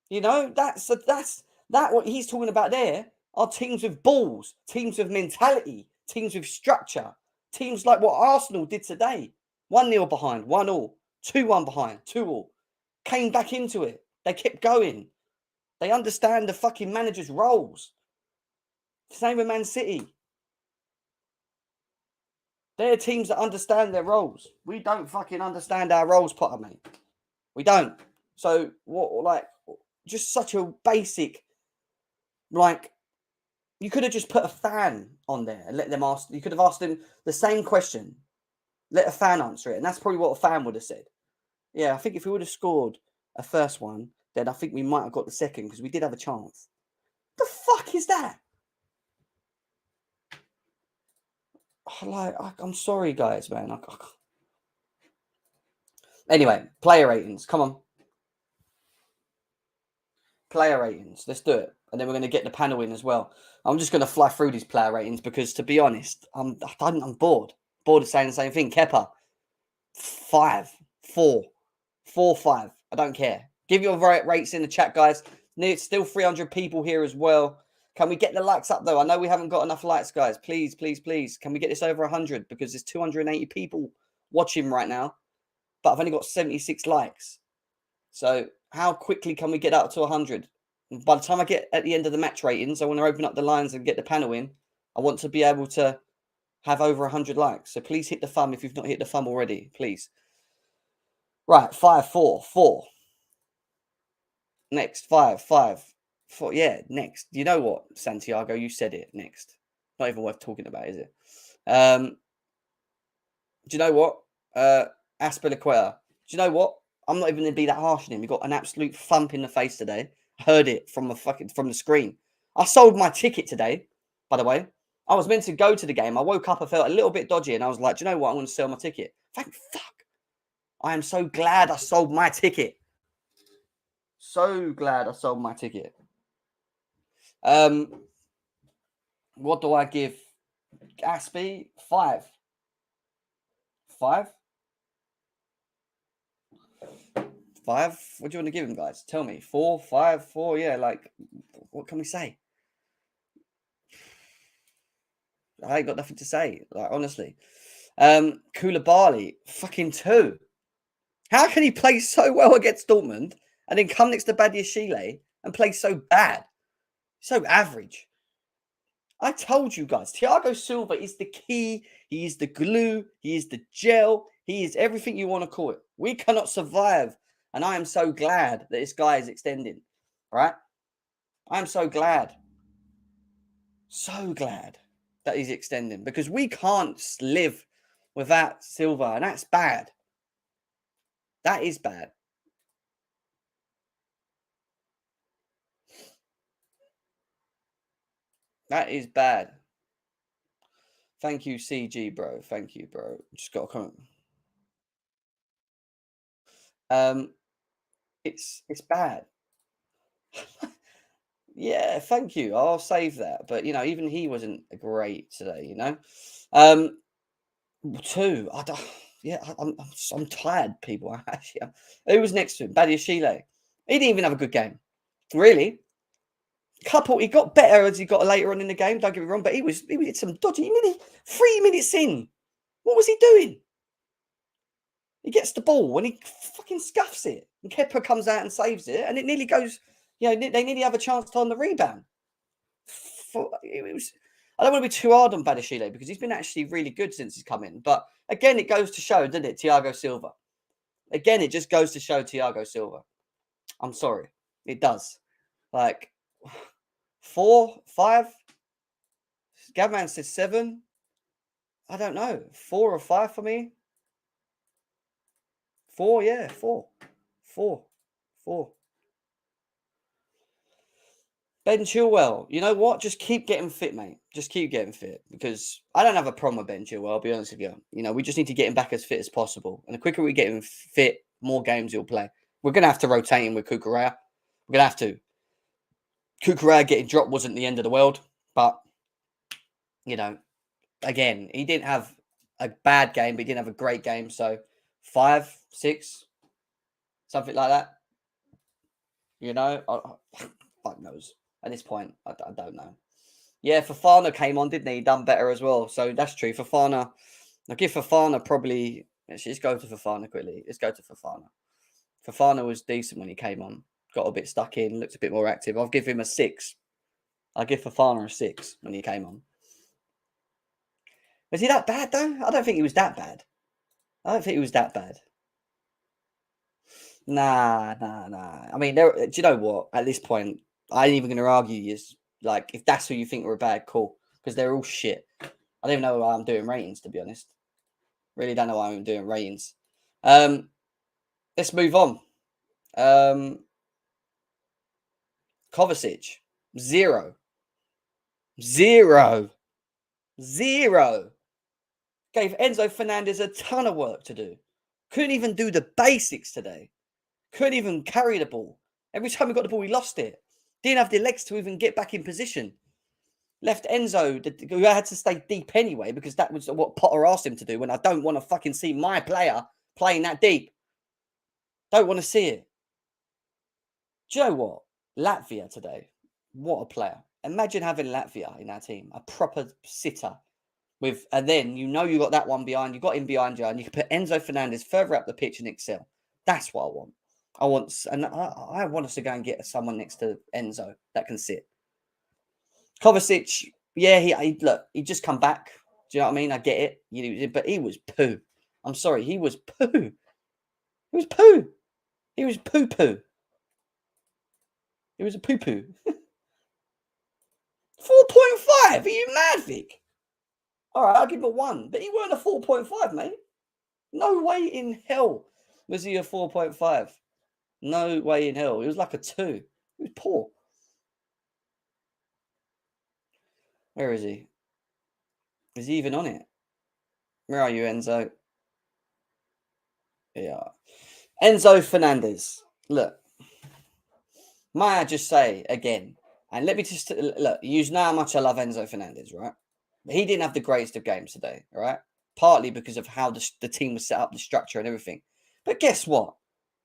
You know, that's what he's talking about there are teams with balls, teams with mentality, teams with structure, teams like what Arsenal did today. 1-0 behind, 1-1, 2-1 behind, 2-2. Came back into it. They kept going. They understand the fucking manager's roles. Same with Man City. They're teams that understand their roles. We don't fucking understand our roles, Potter, mate. We don't. So, just such a basic, you could have just put a fan on there and let them ask. You could have asked them the same question. Let a fan answer it. And that's probably what a fan would have said. Yeah, I think if we would have scored a first one, then I think we might have got the second because we did have a chance. The fuck is that? I'm sorry, guys, man. Anyway, player ratings. Come on. Player ratings. Let's do it. And then we're going to get the panel in as well. I'm just going to fly through these player ratings because, to be honest, I'm bored. Bored of saying the same thing. Kepa, 5, 4, 4, 5. I don't care. Give your rates in the chat, guys. It's still 300 people here as well. Can we get the likes up, though? I know we haven't got enough likes, guys. Please, please, please. Can we get this over 100? Because there's 280 people watching right now. but I've only got 76 likes. So how quickly can we get up to 100? By the time I get at the end of the match ratings, I want to open up the lines and get the panel in. I want to be able to have over 100 likes. So please hit the thumb if you've not hit the thumb already, please. Right, 5, 4, 4. Next, 5, 5, 4. Yeah, next. You know what, Santiago? You said it. Next. Not even worth talking about, is it? Do you know what? Aspilicueta. Do you know what? I'm not even going to be that harsh on him. He got an absolute thump in the face today. Heard it from the screen. I sold my ticket today, by the way. I was meant to go to the game. I woke up, I felt a little bit dodgy, and I was like, do you know what? I'm going to sell my ticket. Thank fuck. I am so glad I sold my ticket. So glad I sold my ticket. What do I give Aspie? 5. 5? 5? What do you want to give him, guys? Tell me. 4, 5, 4. Yeah, like, what can we say? I ain't got nothing to say, like, honestly. Koulibaly, fucking 2. How can he play so well against Dortmund and then come next to Badiashile and play so bad? So average. I told you guys, Thiago Silva is the key. He is the glue. He is the gel. He is everything you want to call it. We cannot survive. And I am so glad that this guy is extending. All right? I am so glad. So glad that he's extending. Because we can't live without Silva. And that's bad. That is bad. That is bad. Thank you, CG, bro. Thank you, bro. Just got a comment. It's bad. Yeah, thank you. I'll save that. But even he wasn't great today. 2. I don't. Yeah, I'm tired, people. Actually, who was next to him? Badiashile. He didn't even have a good game, really. He got better as he got later on in the game. Don't get me wrong, but he did some dodgy. Nearly 3 minutes in. What was he doing? He gets the ball and he fucking scuffs it. And Kepa comes out and saves it, and it nearly goes. They nearly have a chance on the rebound. I don't want to be too hard on Badiashile because he's been actually really good since he's come in. But again, it goes to show, doesn't it, Thiago Silva? Again, it just goes to show Thiago Silva. I'm sorry. It does. Like, 4, 5? Gavman says 7. I don't know. 4 or 5 for me? 4, yeah, 4. 4. 4. Ben Chilwell, you know what? Just keep getting fit, mate. Just keep getting fit because I don't have a problem with Ben Chilwell, I'll be honest with you. We just need to get him back as fit as possible. And the quicker we get him fit, more games he'll play. We're going to have to rotate him with Cucurella. We're going to have to. Cucurella getting dropped wasn't the end of the world. But, again, he didn't have a bad game, but he didn't have a great game. So 5, 6, something like that. Fuck knows. At this point, I don't know. Yeah, Fofana came on, didn't he? He done better as well. So that's true. Fofana, I'll give Fofana probably... Let's just go to Fofana quickly. Let's go to Fofana. Fofana was decent when he came on. Got a bit stuck in, looked a bit more active. I'll give him a 6. I'll give Fofana a 6 when he came on. Was he that bad, though? I don't think he was that bad. Nah. I mean, do you know what? At this point, I ain't even going to argue. Is like, if that's who you think were bad, cool. Because they're all shit. I don't even know why I'm doing ratings, to be honest. Really don't know why I'm doing ratings. Let's move on. Kovacic, 0. 0. 0. Gave Enzo Fernandez a ton of work to do. Couldn't even do the basics today. Couldn't even carry the ball. Every time he got the ball, he lost it. Didn't have the legs to even get back in position. Left Enzo, who had to stay deep anyway, because that was what Potter asked him to do, when I don't want to fucking see my player playing that deep. Don't want to see it. Do you know what? Latvia today, what a player. Imagine having Latvia in our team, a proper sitter. And then you got that one behind, you got him behind you, and you can put Enzo Fernandez further up the pitch and excel. That's what I want. I want us to go and get someone next to Enzo that can sit. Kovacic, yeah, he just come back. Do you know what I mean? I get it. But he was poo. I'm sorry, he was poo. He was poo. He was poo-poo. He was a poo-poo. 4.5? Are you mad, Vic? All right, I'll give it 1. But he weren't a 4.5, mate. No way in hell was he a 4.5. No way in hell. He was like a 2. He was poor. Where is he? Is he even on it? Where are you, Enzo? Yeah. Enzo Fernandez. Look. May I just say again, and let me just look, you know how much I love Enzo Fernandez, right? But he didn't have the greatest of games today, right? Partly because of how the team was set up, the structure and everything. But guess what?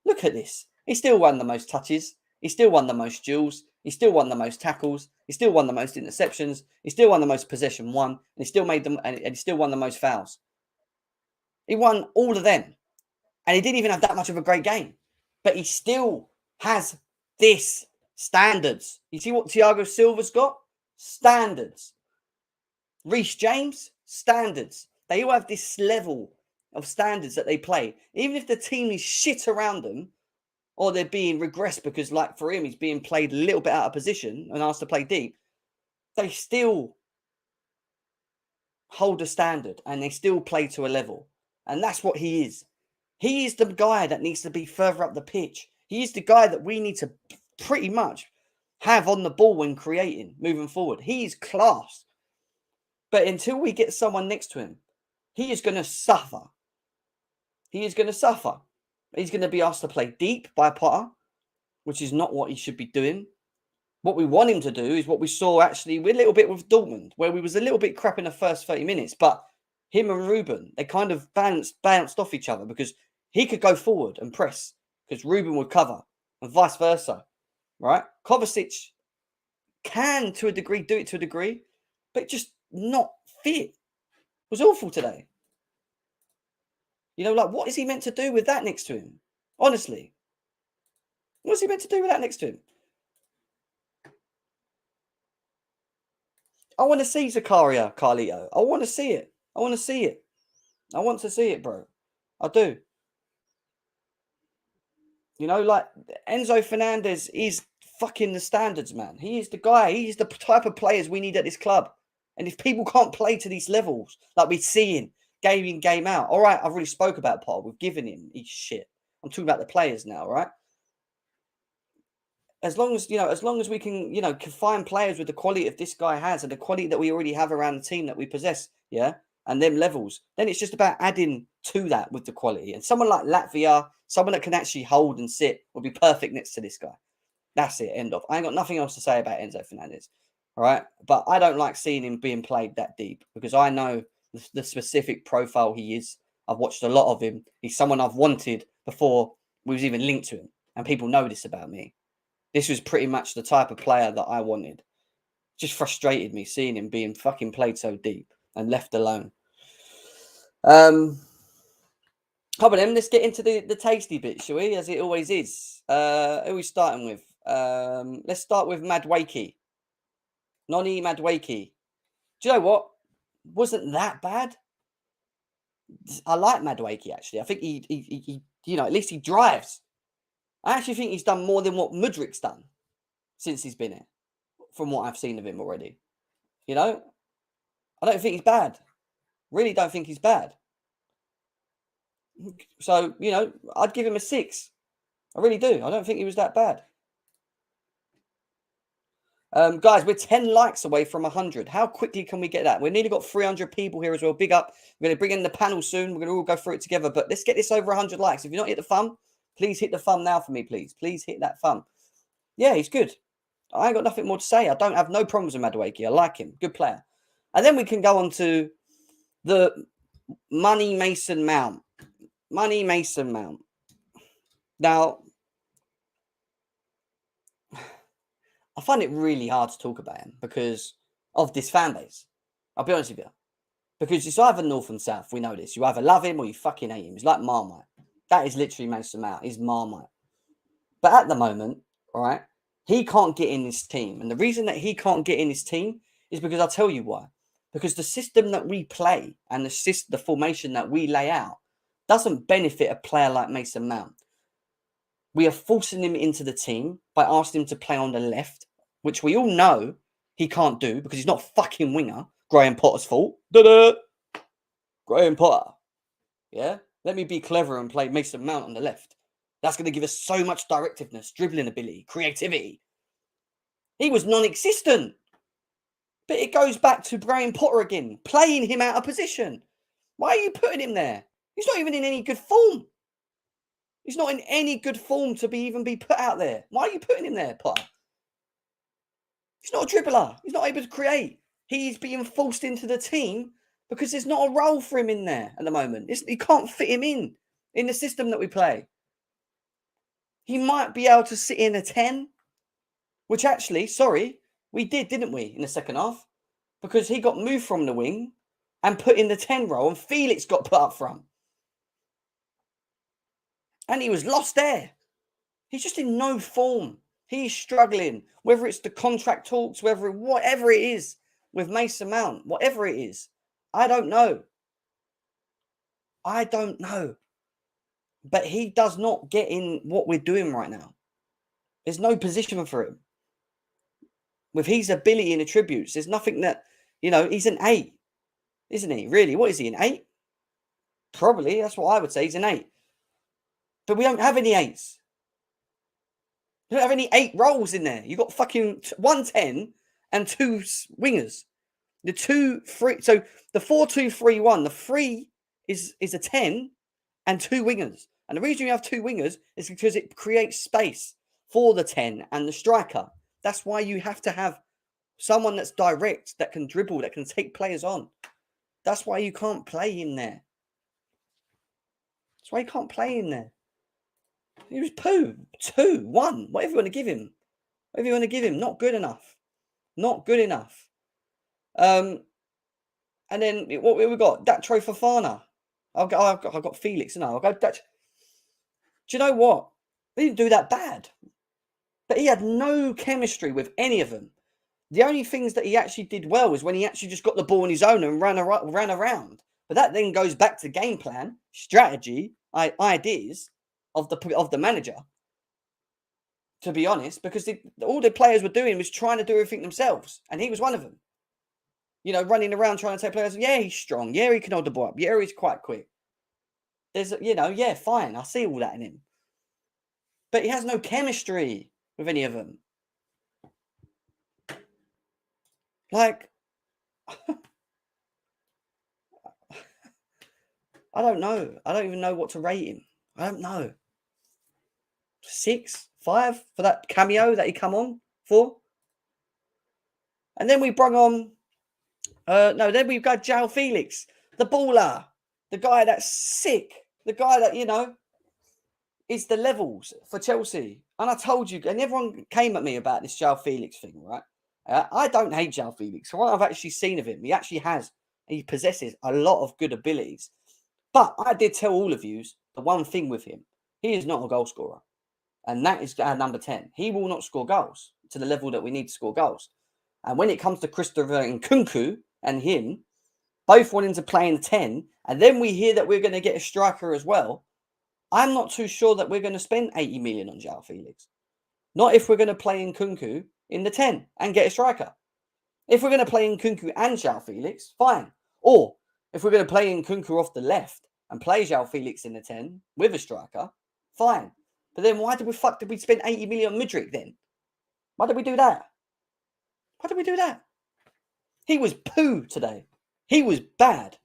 Look at this. He still won the most touches. He still won the most duels. He still won the most tackles. He still won the most interceptions. He still won the most possession won. And he still made them, and he still won the most fouls. He won all of them. And he didn't even have that much of a great game. But he still has this standards. You see what Thiago Silva's got? Standards. Rhys James, standards. They all have this level of standards that they play. Even if the team is shit around them, or they're being regressed because, like for him, he's being played a little bit out of position and asked to play deep, they still hold a standard and they still play to a level. And that's what he is. He is the guy that needs to be further up the pitch. He is the guy that we need to pretty much have on the ball when creating, moving forward. He's class. But until we get someone next to him, he is going to suffer. He is going to suffer. He's going to be asked to play deep by Potter, which is not what he should be doing. What we want him to do is what we saw actually a little bit with Dortmund, where we was a little bit crap in the first 30 minutes. But him and Ruben, they kind of bounced off each other because he could go forward and press because Ruben would cover and vice versa, right? Kovacic can, to a degree, do it to a degree, but just not fit. It was awful today. You know, like, what is he meant to do with that next to him? Honestly. What's he meant to do with that next to him? I want to see Zakaria, Carlito. I want to see it. I want to see it. I want to see it, bro. I do. You know, like, Enzo Fernandez is fucking the standards, man. He is the guy. He's the type of players we need at this club. And if people can't play to these levels, like we're seeing, game in, game out. All right, I've already spoke about Paul. We've given him his shit. I'm talking about the players now, right? As long as we can, can find players with the quality of this guy has and the quality that we already have around the team that we possess, yeah, and them levels, then it's just about adding to that with the quality. And someone like Latvia, someone that can actually hold and sit, would be perfect next to this guy. That's it, end of. I ain't got nothing else to say about Enzo Fernandez, all right? But I don't like seeing him being played that deep because I know the specific profile he is. I've watched a lot of him. He's someone I've wanted before we was even linked to him, and people know this about me. This was pretty much the type of player that I wanted. Just frustrated me seeing him being fucking played so deep and left alone. Come on, then. Let's get into the tasty bit, shall we? As it always is. Who are we starting with? Let's start with Madueke. Noni Madueke. Do you know what? Wasn't that bad. I like Madueke, actually. I think he at least he drives. I actually think he's done more than what Mudrik's done since he's been here, from what I've seen of him already. I don't think he's bad. Really don't think he's bad. So, I'd give him a 6. I really do. I don't think he was that bad. Guys, we're 10 likes away from 100. How quickly can we get that? We've nearly got 300 people here as well. Big up. We're going to bring in the panel soon. We're going to all go through it together. But let's get this over 100 likes. If you're not hit the thumb, please hit the thumb now for me, please. Please hit that thumb. Yeah, he's good. I ain't got nothing more to say. I don't have no problems with Madueke. I like him. Good player. And then we can go on to the Money Mason Mount. Money Mason Mount. Now, I find it really hard to talk about him because of this fan base. I'll be honest with you. Because it's either north and south. We know this. You either love him or you fucking hate him. He's like Marmite. That is literally Mason Mount. He's Marmite. But at the moment, all right, he can't get in this team. And the reason that he can't get in this team is because I'll tell you why. Because the system that we play and the formation that we lay out doesn't benefit a player like Mason Mount. We are forcing him into the team by asking him to play on the left, which we all know he can't do because he's not a fucking winger. Graham Potter's fault. Da-da! Graham Potter. Yeah? Let me be clever and play Mason Mount on the left. That's going to give us so much directiveness, dribbling ability, creativity. He was non-existent. But it goes back to Graham Potter again, playing him out of position. Why are you putting him there? He's not even in any good form. He's not in any good form to even be put out there. Why are you putting him there, Potter? He's not a dribbler. He's not able to create. He's being forced into the team because there's not a role for him in there at the moment. You can't fit him in the system that we play. He might be able to sit in a 10, which actually, we did, didn't we, in the second half? Because he got moved from the wing and put in the 10 role and Felix got put up front. And he was lost there. He's just in no form. He's struggling, whether it's the contract talks, whatever it is with Mason Mount, whatever it is. I don't know. But he does not get in what we're doing right now. There's no position for him. With his ability and attributes, there's nothing that, he's an 8, isn't he? Really? What is he, an 8? Probably, that's what I would say. He's an 8. But we don't have any 8s. We don't have any 8 roles in there. You've got fucking 110 and 2 wingers. The 2-3. So the 4-2-3-1, the 3 is a 10 and 2 wingers. And the reason you have 2 wingers is because it creates space for the 10 and the striker. That's why you have to have someone that's direct, that can dribble, that can take players on. That's why you can't play him there. That's why you can't play him there. He was 2, 1, whatever you want to give him. Not good enough. And then what we got? Datro Fofana. I've got Felix, and I'll go that. Do you know what? He didn't do that bad. But he had no chemistry with any of them. The only things that he actually did well was when he actually just got the ball on his own and ran around. But that then goes back to game plan, strategy, ideas of the manager. To be honest, because all the players were doing was trying to do everything themselves, and he was one of them. Running around trying to take players. Yeah, he's strong. Yeah, he can hold the ball up. Yeah, he's quite quick. There's, yeah, fine. I see all that in him. But he has no chemistry with any of them. Like, I don't know. I don't even know what to rate him. I don't know. 6, 5 for that cameo that he come on for. And then we brought on, then we've got João Felix, the baller, the guy that's sick, the guy that, is the levels for Chelsea. And I told you, and everyone came at me about this João Felix thing, right? I don't hate João Felix. From what I've actually seen of him, he possesses a lot of good abilities. But I did tell all of you the one thing with him. He is not a goal scorer. And that is our number 10. He will not score goals to the level that we need to score goals. And when it comes to Christopher Nkunku and him, both wanting to play in the 10, and then we hear that we're going to get a striker as well, I'm not too sure that we're going to spend 80 million on João Felix. Not if we're going to play Nkunku in the 10 and get a striker. If we're going to play Nkunku and João Felix, fine. Or if we're going to play Nkunku off the left and play João Felix in the 10 with a striker, fine. But then why did we spend 80 million on Mudryk then? Why did we do that? He was poo today. He was bad.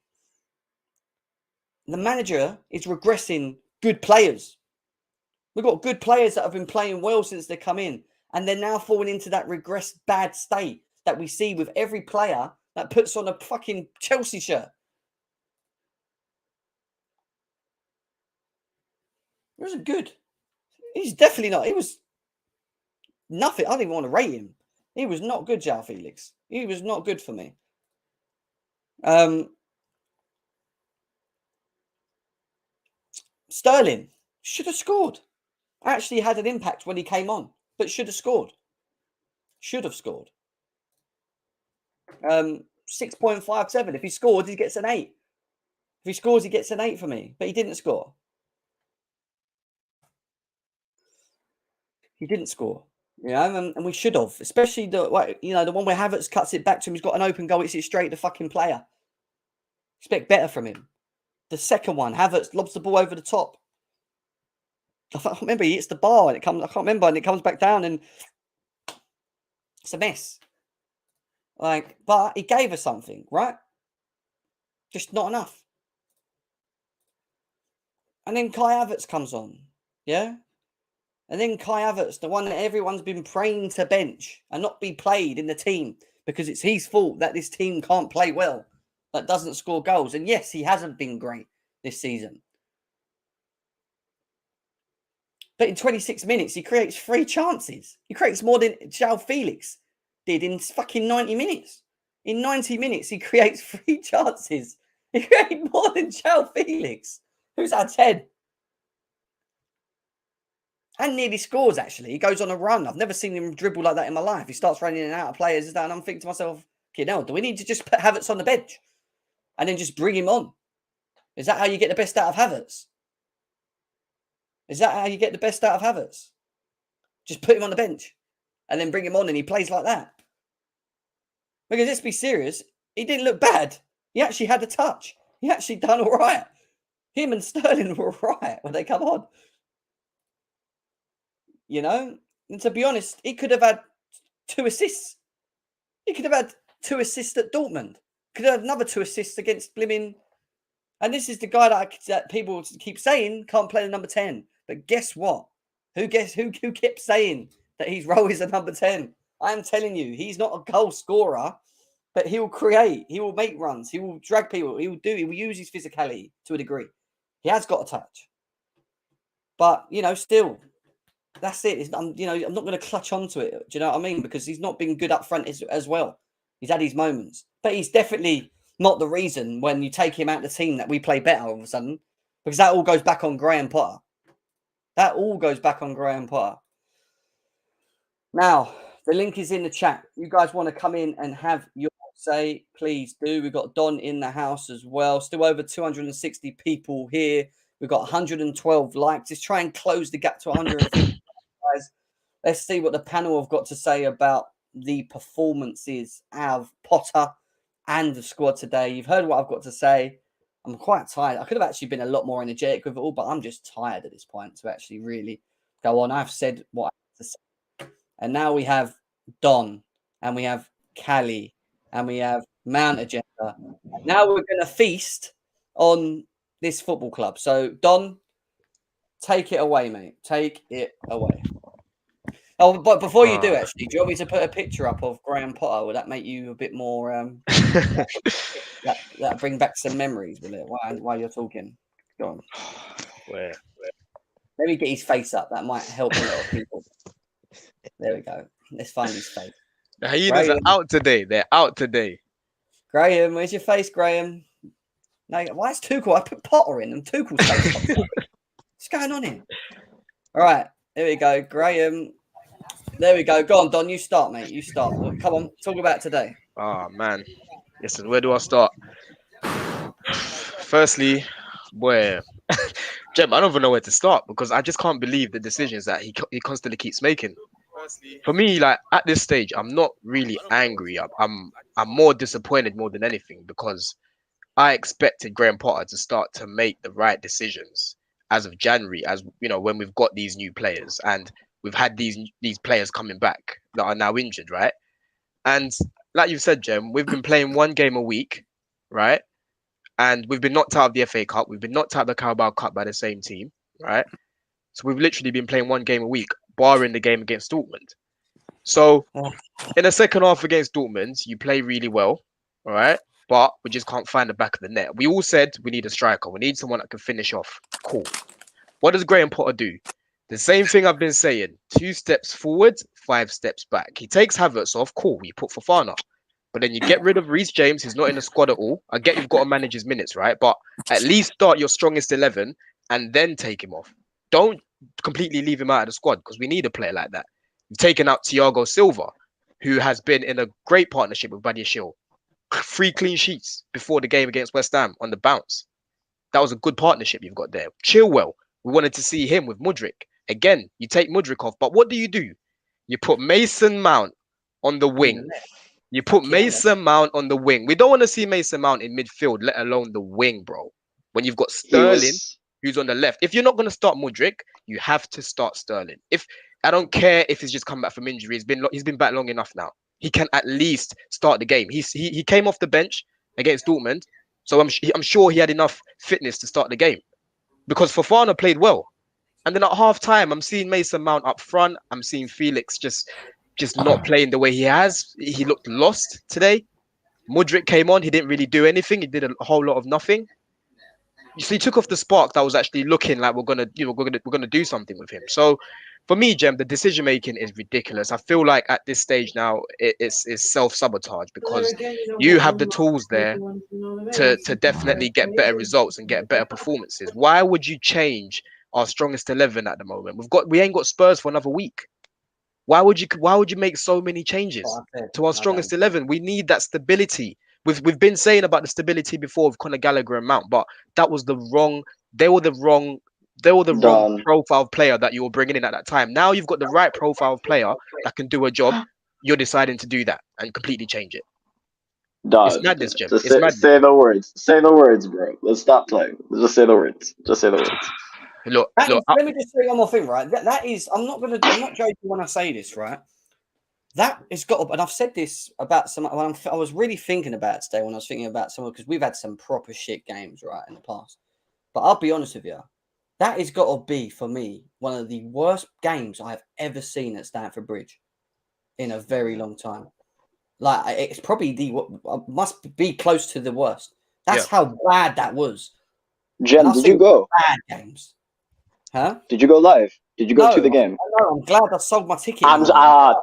The manager is regressing good players. We've got good players that have been playing well since they come in, and they're now falling into that regressed bad state that we see with every player that puts on a fucking Chelsea shirt. It wasn't good. He's definitely not. He was nothing. I didn't even want to rate him. He was not good, João Felix. He was not good for me. Sterling should have scored. Actually had an impact when he came on, but should have scored. Should have scored. 6.57. If he scored, he gets an 8. If he scores, he gets an 8 for me. But he didn't score. He didn't score. You know, and we should have. Especially the one where Havertz cuts it back to him. He's got an open goal. It's it straight to fucking player. Expect better from him. The second one, Havertz lobs the ball over the top. I can't remember. He hits the bar and it comes. I can't remember, and it comes back down, and it's a mess. But he gave us something, right? Just not enough. And then Kai Havertz comes on, yeah. And then Kai Havertz, the one that everyone's been praying to bench and not be played in the team because it's his fault that this team can't play well, that doesn't score goals. And yes, he hasn't been great this season. But in 26 minutes, he creates 3 chances. He creates more than João Felix did in fucking 90 minutes. In 90 minutes, he creates 3 chances. He created more than João Felix, who's had 10. And nearly scores, actually. He goes on a run. I've never seen him dribble like that in my life. He starts running in and out of players, and I'm thinking to myself, okay, now, do we need to just put Havertz on the bench and then just bring him on? Is that how you get the best out of Havertz? Is that how you get the best out of Havertz? Just put him on the bench and then bring him on and he plays like that. Because let's be serious, he didn't look bad. He actually had a touch. He actually done all right. Him and Sterling were all right when they come on. You know? And to be honest, he could have had 2 assists. He could have had 2 assists at Dortmund. Could have had another 2 assists against Blimmin. And this is the guy that people keep saying can't play the number 10. But guess what? Who kept saying that his role is a number 10? I am telling you, he's not a goal scorer, but he will create. He will make runs. He will drag people. He will use his physicality to a degree. He has got a touch. But, still, that's it. I'm not going to clutch onto it. Do you know what I mean? Because he's not been good up front as well. He's had his moments. But he's definitely not the reason when you take him out of the team that we play better all of a sudden. Because that all goes back on Graham Potter. That all goes back on Graham Potter. Now, the link is in the chat. You guys want to come in and have your say, please do. We've got Don in the house as well. Still over 260 people here. We've got 112 likes. Let's try and close the gap to 150 guys. Let's see what the panel have got to say about the performances of Potter and the squad today. You've heard what I've got to say. I'm quite tired. I could have actually been a lot more energetic with it all, but I'm just tired at this point to actually really go on. I've said what I have to say. And now we have Don, and we have Callie, and we have Mount Agenda. Now we're going to feast on this football club. So, Don, take it away, mate. Take it away. Oh, but before you do, actually, do you want me to put a picture up of Graham Potter? Will that make you a bit more... that bring back some memories, will it? While you're talking. Go on.
Where?
Maybe get his face up. That might help a lot of people. There we go. Let's find his face.
The hyenas are out today. They're out today.
Graham, where's your face, Graham? No, why is Tuchel? I put Potter in and Tuchel's face. What's going on here? All right, there we go. Graham. There we go. Go on, Don. You start, mate. You start. Come on. Talk about today.
Oh, man. Listen, where do I start? Firstly, Jem, I don't even know where to start because I just can't believe the decisions that he constantly keeps making. For me, like at this stage, I'm not really angry. I'm more disappointed more than anything because I expected Graham Potter to start to make the right decisions as of January, as when we've got these new players and we've had these players coming back that are now injured, right? And like you've said, Jem, we've been playing 1 game a week, right? And we've been knocked out of the FA Cup. We've been knocked out of the Carabao Cup by the same team, right? So we've literally been playing 1 game a week, barring the game against Dortmund. So in the second half against Dortmund, you play really well, all right? But we just can't find the back of the net. We all said we need a striker. We need someone that can finish off. Cool. What does Graham Potter do? The same thing I've been saying. 2 steps forward, 5 steps back. He takes Havertz off. Cool. You put Fofana. But then you get rid of Rhys James. He's not in the squad at all. I get you've got to manage his minutes, right? But at least start your strongest 11 and then take him off. Don't completely leave him out of the squad because we need a player like that. You've taken out Thiago Silva, who has been in a great partnership with Badiashile. 3 clean sheets before the game against West Ham on the bounce. That was a good partnership you've got there. Chilwell, we wanted to see him with Mudryk. Again, you take Mudryk off, but what do? You put Mason Mount on the wing. You put Mason Mount on the wing. We don't want to see Mason Mount in midfield, let alone the wing, bro. When you've got Sterling, who's on the left. If you're not going to start Mudryk, you have to start Sterling. If I don't care if he's just come back from injury, he's been back long enough now. He can at least start the game. He came off the bench against Dortmund, so I'm sure he had enough fitness to start the game because Fofana played well. And then at half time, I'm seeing Mason Mount up front. I'm seeing Felix just not playing the way he has. He looked lost today. Mudryk came on. He didn't really do anything. He did a whole lot of nothing. So he took off the spark that was actually looking like we're gonna do something with him. So for me, Jem, the decision making is ridiculous. I feel like at this stage now it's self-sabotage because you have the tools there to definitely get better results and get better performances. Why would you change our strongest 11 at the moment? We ain't got Spurs for another week. Why would you make so many changes to our strongest 11? We need that stability. We've been saying about the stability before with Conor Gallagher and Mount, but that was the wrong. They were the wrong profile player that you were bringing in at that time. Now you've got the right profile player that can do a job. You're deciding to do that and completely change it. It's madness, Jim. It's madness.
Say the words. Say the words, bro. Let's stop playing. Just say the words. Just say the words.
Look,
let me just say one more thing, right? That is, I'm not joking when I say this, right? That has got to, and I've said this about I was really thinking about it today when I was thinking about someone because we've had some proper shit games, right, in the past. But I'll be honest with you, that has got to be, for me, one of the worst games I've ever seen at Stamford Bridge in a very long time. Like, it's probably must be close to the worst. That's how bad that was.
Jem, did you go?
Bad games. Huh?
Did you go live? Did you go to the game?
No, I'm glad I sold my ticket.
Inshallah,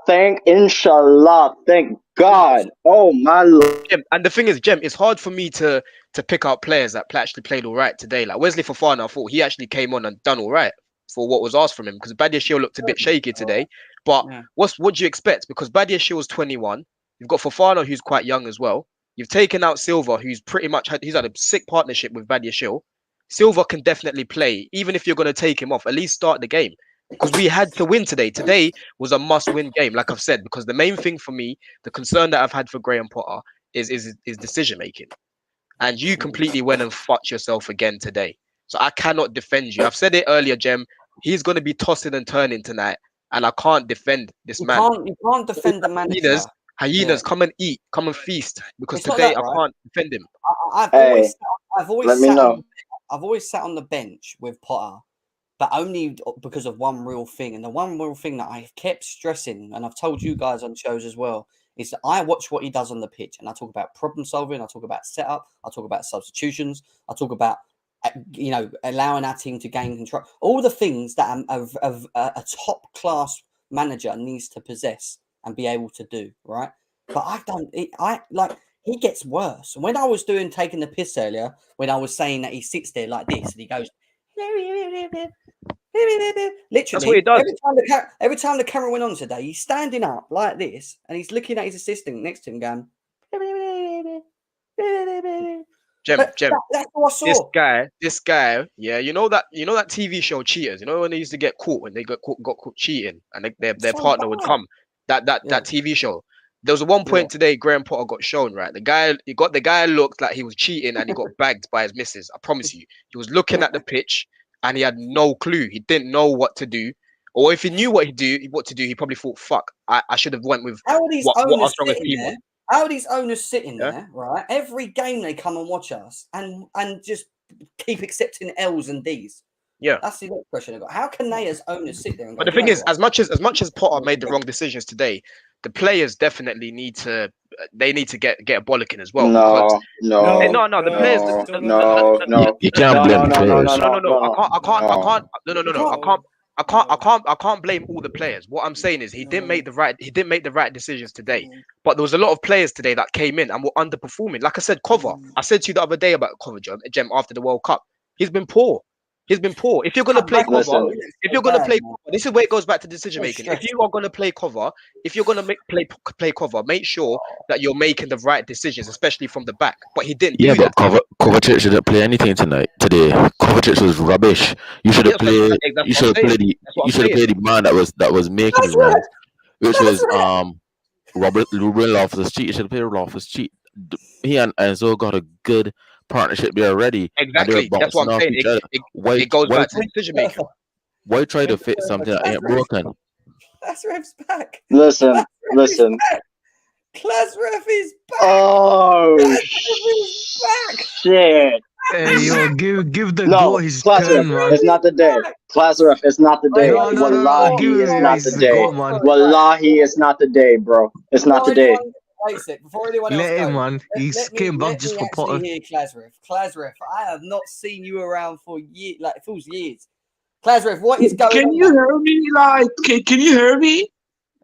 thank God. Oh my Lord.
And the thing is, Jem, it's hard for me to pick out players that actually played all right today. Like Wesley Fofana, I thought he actually came on and done all right for what was asked from him because Badiashile looked a bit shaky today. But what do you expect? Because Badiashile was 21. You've got Fofana, who's quite young as well. You've taken out Silva, who's pretty much he's had a sick partnership with Badiashile. Silva can definitely play, even if you're going to take him off, at least start the game. Because we had to win today. Today was a must-win game, like I've said, because the main thing for me, the concern that I've had for Graham Potter is decision-making. And you completely went and fucked yourself again today. So I cannot defend you. I've said it earlier, Jem. He's going to be tossing and turning tonight, and I can't defend this man.
You can't defend the manager.
Hyenas, come and eat, come and feast, because today I can't defend him.
I've always sat on the bench with Potter, but only because of one real thing. And the one real thing that I kept stressing, and I've told you guys on shows as well, is that I watch what he does on the pitch. And I talk about problem solving, I talk about setup, I talk about substitutions, I talk about, allowing our team to gain control. All the things that a top-class manager needs to possess and be able to do, right? But he gets worse. When I was taking the piss earlier, when I was saying that he sits there like this and he goes, literally,
that's what he does.
Every time the camera went on today, he's standing up like this and he's looking at his assistant next to him going,
Jem,
that's what I saw.
This guy, yeah, you know that TV show Cheaters, you know when they used to get caught when they got caught cheating and their partner would come, that TV show. There was one point today, Graham Potter got shown, right? The guy looked like he was cheating and he got bagged by his missus. I promise you. He was looking at the pitch and he had no clue. He didn't know what to do. Or if he knew what to do, he probably thought, fuck, I should have went with what our strongest team was.
How are these owners sitting there, right? Every game they come and watch us and just keep accepting L's and D's.
Yeah,
that's the next question I got. How can they as owners sit there and go,
but the thing is, as much as Potter made the wrong decisions today, the players definitely need to get a bollocking as well.
No.
The players.
No.
You can't blame the players.
I can't blame all the players. What I'm saying is he didn't make the right decisions today. But there was a lot of players today that came in and were underperforming. Like I said, Cover. I said to you the other day about Cover, Jem, after the World Cup. He's been poor. He's been poor. If you're gonna play cover,
Listen.
this is where it goes back to decision making. If you are gonna play cover, play cover, make sure that you're making the right decisions, especially from the back. But he didn't do that.
Kovacic shouldn't play anything today. Kovacic was rubbish. You should have played. You should have played the man that was making his runs, which was Ruben Loftus-Cheek. You should have played Loftus-Cheek. He and Enzo got a good partnership there already.
Exactly. That's what I'm saying. It goes back to decision making.
Why try to fix something that ain't broken?
Klasrev's back.
Listen.
Klasrev is back.
Oh, shit.
Hey, yo, give the
No,
goal his turn,
Klasref,
man.
it's not the day. Klasref, it's not the day.
No,
Wallahi,
give
it's
him
not
his
the day.
goal, man.
Wallahi, it's not the day, bro. It's not the day.
Wait a sec, before anyone else
Let him,
goes,
man. He came back just for Potter.
Hear Klasrev, I have not seen you around for years, like it feels years. Klasrev, what is going on?
Can you hear me? Can you hear me?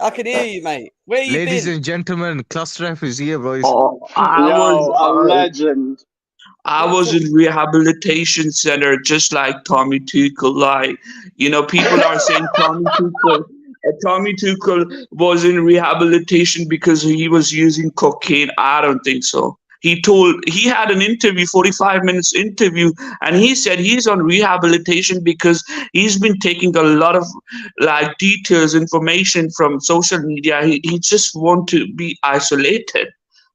I can hear you, mate. Where you
Ladies
been?
and gentlemen, Klasref is here, bro.
A legend.
I was in rehabilitation center just like Tommy Tuchel. Like, people are saying Tommy Tuchel was in rehabilitation because he was using cocaine. I don't think so. He had an interview, 45 minutes interview, and he said he's on rehabilitation because he's been taking a lot of details, information from social media. He just wants to be isolated.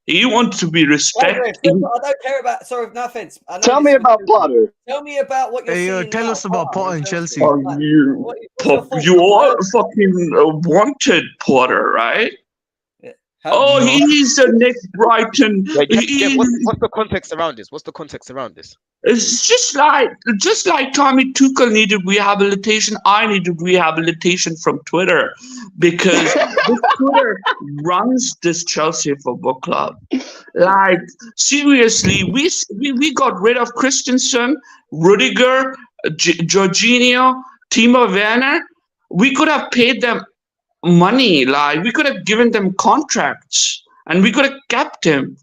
He wants to be respected.
I don't care about. Sorry, no offense.
Tell me about Potter.
Tell me about what you're seeing.
Tell us about Potter and Chelsea.
You are fucking wanted, Potter, right? He's the next Brighton.
What's the context around this?
It's just like Tommy Tuchel needed rehabilitation. I needed rehabilitation from Twitter because Twitter runs this Chelsea Football Club. Like, seriously, we got rid of Christensen, Rudiger, Jorginho, Timo Werner. We could have paid them money. Like, we could have given them contracts and we could have kept him.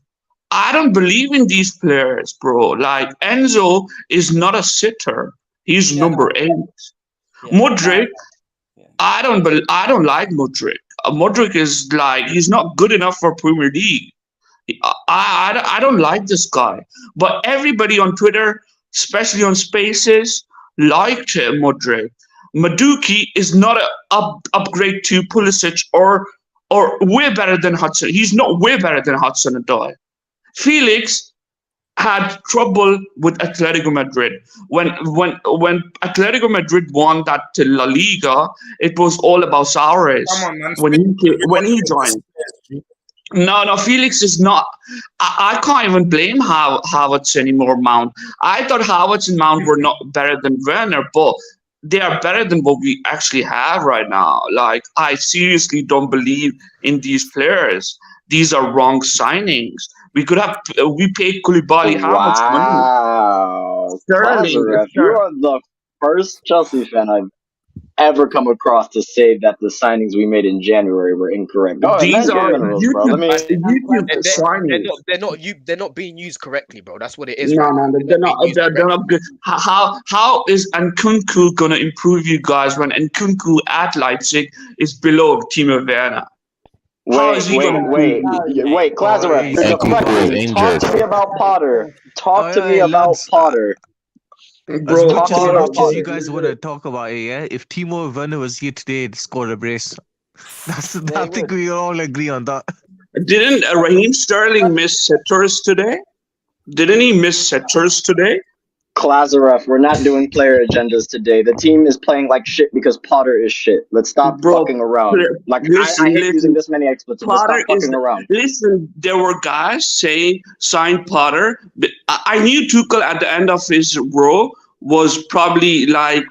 I don't believe in these players, bro. Like, Enzo is not a sitter. He's number 8. Yeah. Modric, I don't like Modric. Modric is he's not good enough for Premier League. I don't like this guy. But everybody on Twitter, especially on Spaces, liked Modric. Maduki is not an upgrade to Pulisic or way better than Hudson. He's not way better than Hudson-Odoi. Felix had trouble with Atletico Madrid. When Atletico Madrid won that La Liga, it was all about Suarez when he joined. No, Felix is not. I can't even blame Havertz anymore, Mount. I thought Havertz and Mount were not better than Werner, but they are better than what we actually have right now. Like, I seriously don't believe in these players. These are wrong signings. We paid Koulibaly how much money?
Wow. Sterling. You are the first Chelsea fan I've ever come across to say that the signings we made in January were incorrect.
These are
they're not being used correctly, bro. That's what it is.
No, they're not good. How is Nkunku gonna improve you guys when Nkunku at Leipzig is below Timo Werner?
Wait, Klasref. Talk to me about Potter. Talk to me about Potter.
Bro, as much as you guys want to talk about it, yeah? If Timo Werner was here today, he'd score a brace. I think we all agree on that.
Didn't Raheem Sterling miss sitters today?
Klasref, we're not doing player agendas today. The team is playing like shit because Potter is shit. Let's stop fucking around. I hate using this many expletives. Let's stop fucking around.
Listen, there were guys saying sign Potter. I knew Tuchel at the end of his row was probably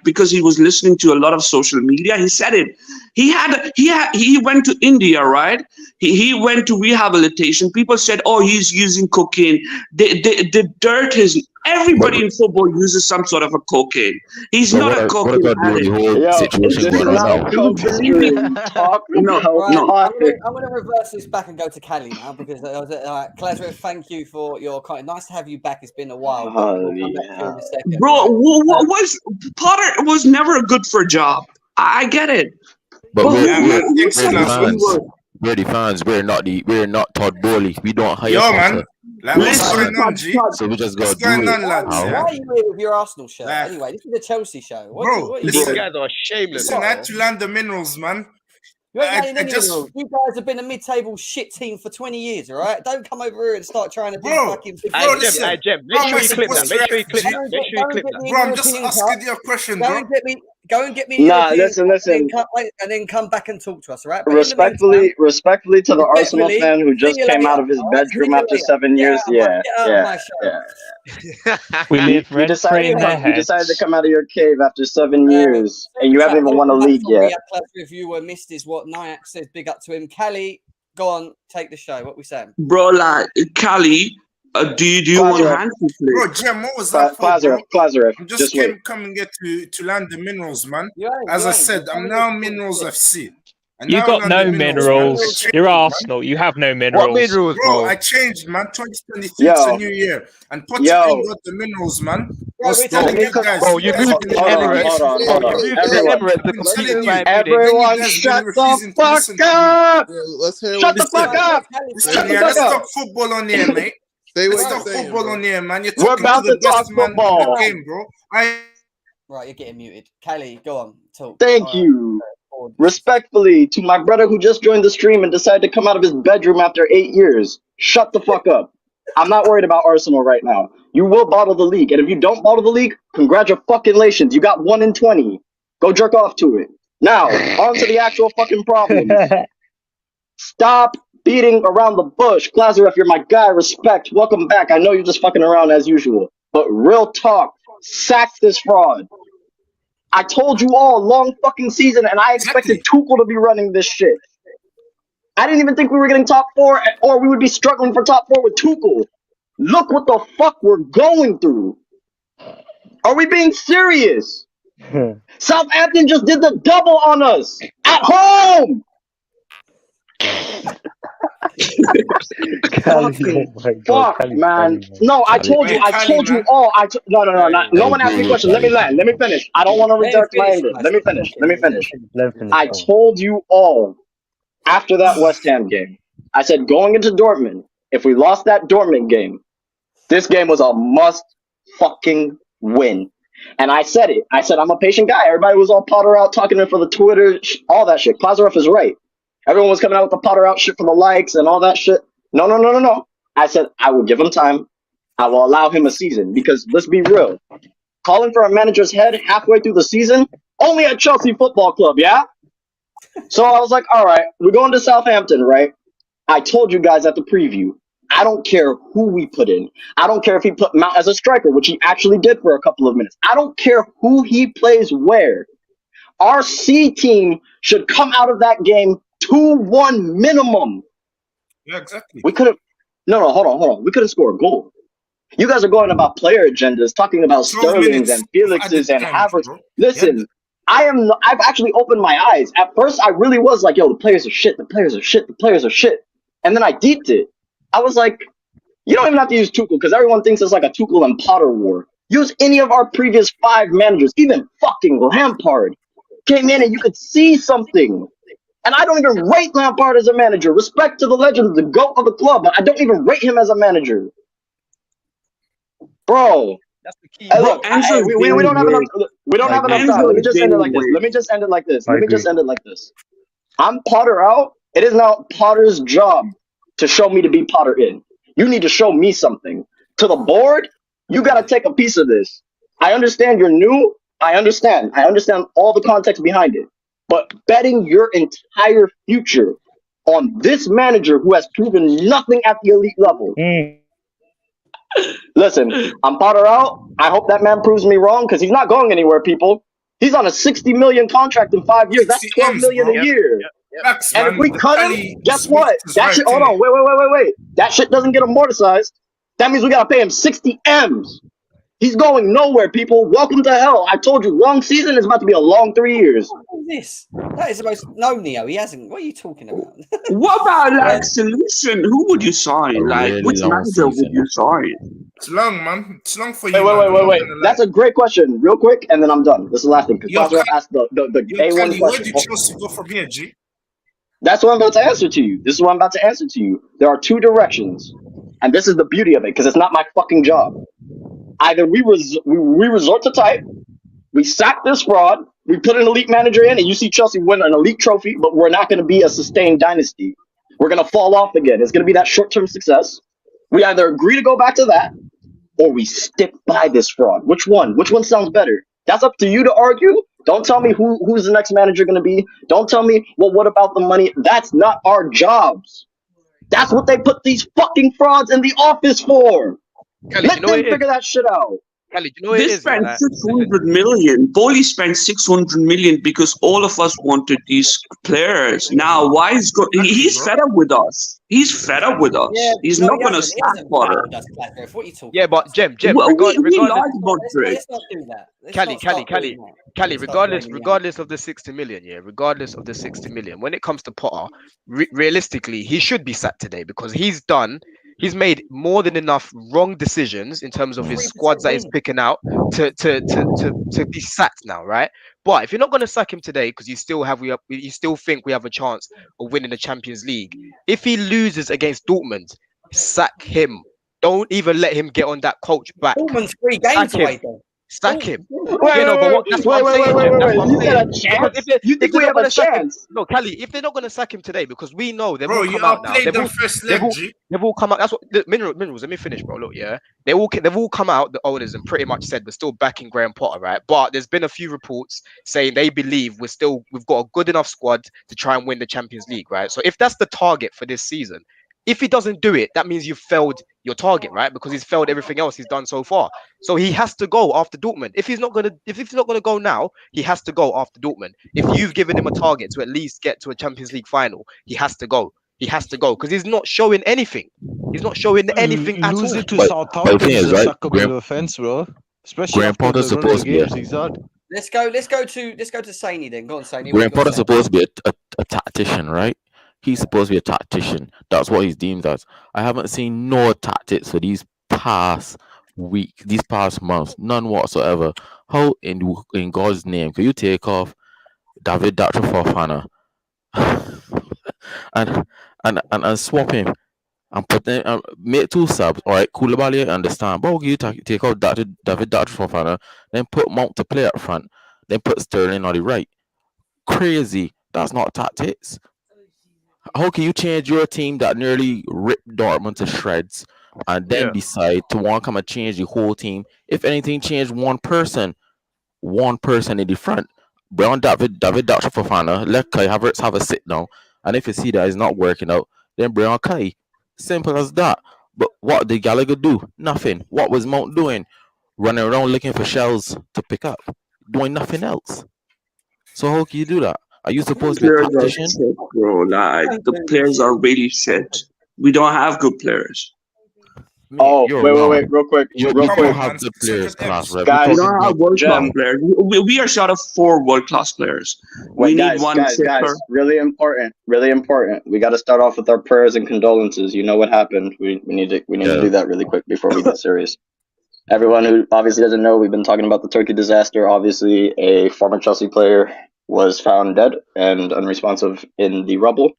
because he was listening to a lot of social media. He said it. He went to India, right? He went to rehabilitation. People said, "Oh, he's using cocaine." The dirt is Everybody in football uses some sort of a cocaine. He's not a cocaine addict.
Situation going on now.
I'm going to reverse this back and go to Cali now because Klazarov, thank you for your comment. Nice to have you back. It's been a while. We'll come back to you in a second.
Bro, Potter was never good for a job. I get it.
But we're the fans. We're not Todd Bowley. We don't hire.
Yo, man. Like, what's going on, G?
So we just got
what's going on, lads?
Why are you here with your Arsenal shirt? Anyway, this is a Chelsea show.
These guys are shameless.
Listen, I had to land the minerals, man.
You ain't landing any minerals. You guys have been a mid-table shit team for 20 years, all right? Don't come over here and start trying to do fucking...
Jem, make sure you clip that.
Bro, I'm just asking you a question, bro.
Go and get me.
Listen.
And then come back and talk to us, all right? But
respectfully to the Arsenal fan who just came out of his bedroom after 7 years. Yeah.
We live rent-free in their heads.
You decided to come out of your cave after 7 years, and you haven't even won a league yet.
If you were missed is what Nyack says. Big up to him. Cali, go on, take the show. What we saying?
Bro, like, Cali, do you want hands to play?
Bro, Jem, what was that for,
Klazarov.
I'm just coming here to land the minerals, man. As I said, I'm now Minerals FC.
You got no minerals. You're Arsenal. You have no minerals.
What minerals,
bro? I changed, man. 2023 is a new year, and Potter ain't got the minerals, man.
You moved to Emirates.
Everyone, shut the fuck up! Shut the fuck up!
Let's talk football on here, mate. Let's talk football on here, man.
We're about to talk football,
game, bro.
Right, you're getting muted. Kelly, go on, talk.
Thank you. Respectfully, to my brother who just joined the stream and decided to come out of his bedroom after 8 years, shut the fuck up. I'm not worried about Arsenal right now. You will bottle the league, and if you don't bottle the league, congratulations. You got 1 in 20. Go jerk off to it. Now, on to the actual fucking problem. Stop beating around the bush. Klazarov, you're my guy. Respect. Welcome back. I know you're just fucking around as usual. But real talk, sack this fraud. I told you all long fucking season, and I expected Tuchel to be running this shit. I didn't even think we were getting top 4, or we would be struggling for top 4 with Tuchel. Look what the fuck we're going through. Are we being serious? Southampton just did the double on us at home. Fuck, man. No, I told you all. No one asked me a question. Let me land. Let me finish. I don't want to redirect my anger. Let me finish. I told you all after that West Ham game. I said going into Dortmund, if we lost that Dortmund game, this game was a must fucking win. And I said it. I said I'm a patient guy. Everybody was all Potter out talking to him for the Twitter, all that shit. Klazarov is right. Everyone was coming out with the Potter out shit for the likes and all that shit. No. I said, I will give him time. I will allow him a season because let's be real. Calling for a manager's head halfway through the season, only at Chelsea Football Club, yeah? So I was like, all right, we're going to Southampton, right? I told you guys at the preview, I don't care who we put in. I don't care if he put Mount as a striker, which he actually did for a couple of minutes. I don't care who he plays where. Our C team should come out of that game 2-1 minimum.
Yeah, exactly.
We could have. No, hold on. We could have scored a goal. You guys are going about player agendas, talking about Sterling's and Felix's and Havertz. Listen, I've actually opened my eyes. At first, I really was like, yo, the players are shit. And then I deeped it. I was like, you don't even have to use Tuchel because everyone thinks it's like a Tuchel and Potter war. Use any of our previous 5 managers, even fucking Lampard. Came in and you could see something. And I don't even rate Lampard as a manager. Respect to the legend, the GOAT of the club, but I don't even rate him as a manager. Bro.
That's the key.
Hey, look, we don't have enough. We don't have enough time. Let me just end it like this. I'm Potter out. It is now Potter's job to show me to be Potter in. You need to show me something. To the board, you got to take a piece of this. I understand you're new. I understand all the context behind it. But betting your entire future on this manager who has proven nothing at the elite level. Listen, I'm Potter out. I hope that man proves me wrong because he's not going anywhere, people. He's on a 60 million contract in 5 years. That's 12 million a year. And if we cut him, guess what? That shit, hold on, wait. That shit doesn't get amortized. That means we got to pay him 60 M's. He's going nowhere, people. Welcome to hell. I told you, long season is about to be a long 3 years.
What is this? That is the most... No, Neo, he hasn't. What are you talking about?
What about, like, solution? Who would you sign? Like,
really
which manager would you sign?
It's long, man. It's long for you.
Wait. That's a great question. Real quick, and then I'm done. This is the last thing. Because Pastor asked the A1
Kali, where
question.
did Chelsea go from here, G?
That's what I'm about to answer to you. This is what I'm about to answer to you. There are two directions. And this is the beauty of it, because it's not my fucking job. Either we resort to type, we sack this fraud, we put an elite manager in, and you see Chelsea win an elite trophy, but we're not going to be a sustained dynasty. We're going to fall off again. It's going to be that short-term success. We either agree to go back to that, or we stick by this fraud. Which one? Which one sounds better? That's up to you to argue. Don't tell me who's the next manager going to be. Don't tell me, well, what about the money? That's not our jobs. That's what they put these fucking frauds in the office for.
Kelly,
Let them figure that shit out.
Kelly, you know what
They
it is?
spent 600 million. Bowley spent 600 million because all of us wanted these players. Now, why is he's fed up with us? He's fed up with us.
Yeah,
he's
no,
not
he
going to
hasn't. He
start
hasn't
for
battled us, Clacker. What are you talking
Yeah, but
about?
Jem,
Well, we
regardless,
like Modric.
Let's not do that. Let's not start doing that.
Kelly,
Let's start blaming
regardless of the 60 million, regardless of the 60 million, when it comes to Potter, realistically, he should be sacked today because he's made more than enough wrong decisions in terms of his squads that he's picking out to be sacked now, right? But if you're not going to sack him today because you still think we have a chance of winning the Champions League, if he loses against Dortmund, sack him. Don't even let him get on that coach back.
Dortmund's 3 games away, though.
Sack him.
Wait,
That's what I'm saying.
You said a chance? You think we have a chance?
No, Kelly, if they're not going to sack him today, because we know they've
Bro,
all
you
come out
are
now.
playing the first leg, G.
They've all come out. That's what minerals. Let me finish, bro. Look, yeah, they've all come out, the owners, and pretty much said we're still backing Graham Potter, right? But there's been a few reports saying they believe we've got a good enough squad to try and win the Champions League, right? So if that's the target for this season, if he doesn't do it, that means you've failed your target, right? Because he's failed everything else he's done so far. So he has to go after Dortmund. If he's not gonna go now, he has to go after Dortmund. If you've given him a target to at least get to a Champions League final, he has to go. He has to go because he's not showing anything. He's not showing anything at all.
Losing to Southampton is a sackable offense, bro. Especially
Graham Potter's supposed to be.
Let's go to Saini then. Go on, Saini.
Graham Potter's supposed to be a tactician, right? He's supposed to be a tactician. That's what he's deemed as. I haven't seen no tactics for these past weeks, these past months, none whatsoever. How in God's name could you take off David Dr. Fofana and swap him and put them make 2 subs? All right, Koulibaly, I understand. But you take out David Dr. Fofana, then put Mount to play up front, then put Sterling on the right. Crazy. That's not tactics. How can you change your team that nearly ripped Dortmund to shreds and then decide to want to come and change the whole team? If anything, change one person in the front. Bring on David Dr. Fofana, let Kai Havertz have a sit down, and if you see that it's not working out, then bring on Kai. Simple as that. But what did Gallagher do? Nothing. What was Mount doing? Running around looking for shells to pick up, doing nothing else. So how can you do that? Are you supposed to be a tactician?
Shit, bro. Like, the players are really shit. We don't have good players.
Oh, wait, real quick.
You don't have the players class, right?
Guys,
we don't have world-class players. We are short of 4 world-class players. We need one.
Guys, really important. We got to start off with our prayers and condolences. You know what happened. We need to do that really quick before we get serious. Everyone who obviously doesn't know, we've been talking about the Turkey disaster. Obviously, a former Chelsea player was found dead and unresponsive in the rubble.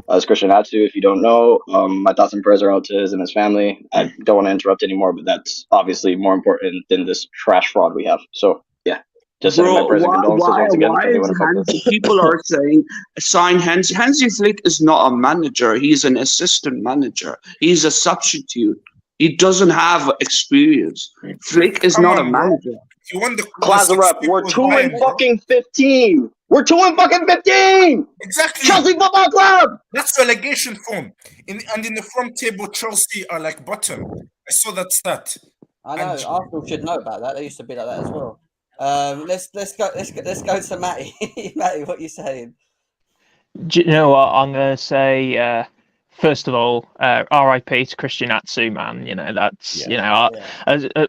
As Christian Atsu, if you don't know, my thoughts and prayers are out to his and his family. I don't want to interrupt anymore, but that's obviously more important than this trash fraud we have. So, yeah, just sending my prayers and condolences once again.
People are saying sign Hansi Flick is not a manager. He's an assistant manager. He's a substitute. He doesn't have experience. Flick is not a manager.
You won the
Klazarep, we're 2-15. We're 2-15.
Exactly.
Chelsea Football Club.
That's relegation form. And in the front table, Chelsea are like bottom. I saw that stat.
I know. Arsenal should know about that. They used to be like that as well. Let's go to Matty. Matty, what are you saying?
Do you know what I'm going to say? first of all, RIP to Christian Atsu, man. You know, that's,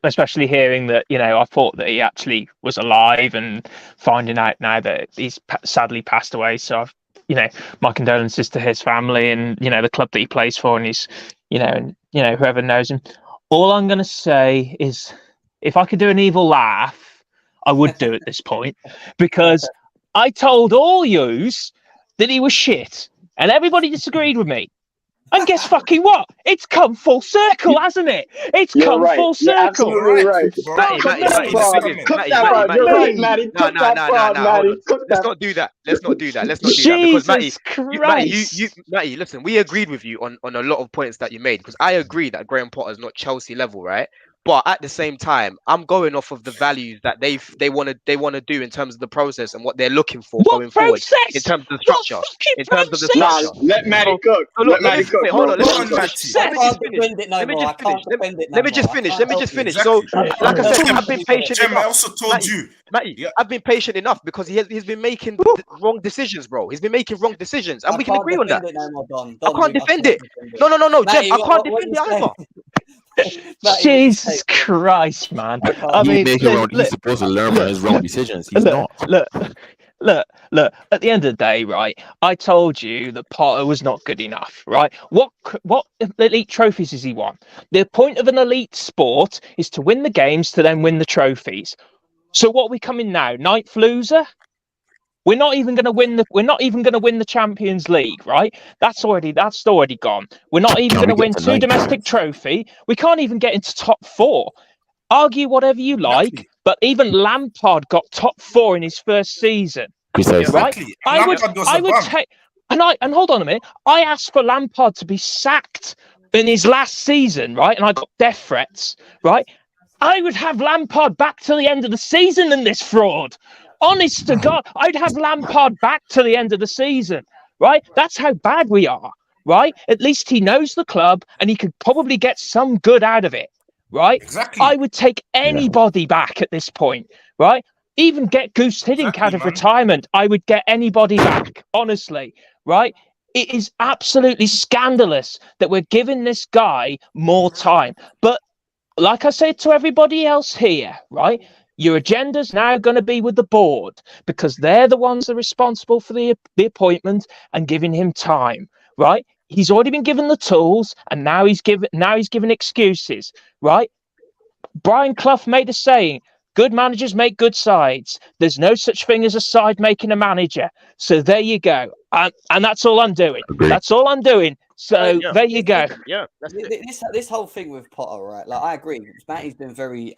especially hearing that, I thought that he actually was alive and finding out now that he's sadly passed away. So I've, my condolences to his family and, the club that he plays for and his, whoever knows him. All I'm going to say is if I could do an evil laugh, I would do at this point, because I told all yous that he was shit and everybody disagreed with me. And guess fucking what? It's come full circle, hasn't it? It's come full circle.
You're absolutely right. Cook that, You're right, Matty. Cook that frog, Matty.
Let's not do that.
Jesus Christ.
Matty, listen, we agreed with you on a lot of points that you made, because I agree that Graham Potter is not Chelsea level, right? But at the same time, I'm going off of the values that they want to do in terms of the process and what they're looking for going forward in terms of the structure.
Let Matty cook. Let Matty cook.
Hold on. Let me just finish. So, like I said, I've been patient enough.
I also told you,
Matty, I've been patient enough because he's been making wrong decisions, bro. He's been making wrong decisions, and we can agree on that. I can't defend it. No, Jem, I can't defend it either.
Jesus Christ, man! I mean,
he's supposed to learn from his wrong decisions. He's not.
Look. At the end of the day, right? I told you that Potter was not good enough, right? What elite trophies has he won? The point of an elite sport is to win the games to then win the trophies. So what are we coming now? Ninth loser? We're not even going to win the Champions League, right? That's already gone. We're not even going to win 2 domestic trophy. We can't even get into top 4. Argue whatever you like, but even Lampard got top 4 in his first season. Right? I would take and hold on a minute. I asked for Lampard to be sacked in his last season, right? And I got death threats, right? I would have Lampard back till the end of the season than this fraud. Honest to God, I'd have Lampard back to the end of the season, right? That's how bad we are, right? At least he knows the club and he could probably get some good out of it, right?
Exactly.
I would take anybody back at this point, right? Even get Goose Hiddink out of retirement. I would get anybody back, honestly, right? It is absolutely scandalous that we're giving this guy more time. But like I said to everybody else here, right? Your agenda's now going to be with the board because they're the ones that are responsible for the appointment and giving him time, right? He's already been given the tools and now he's given excuses, right? Brian Clough made a saying, good managers make good sides. There's no such thing as a side making a manager. So there you go. And that's all I'm doing. That's all I'm doing. So there you go.
Yeah,
this whole thing with Potter, right? Like I agree. Matty's been very.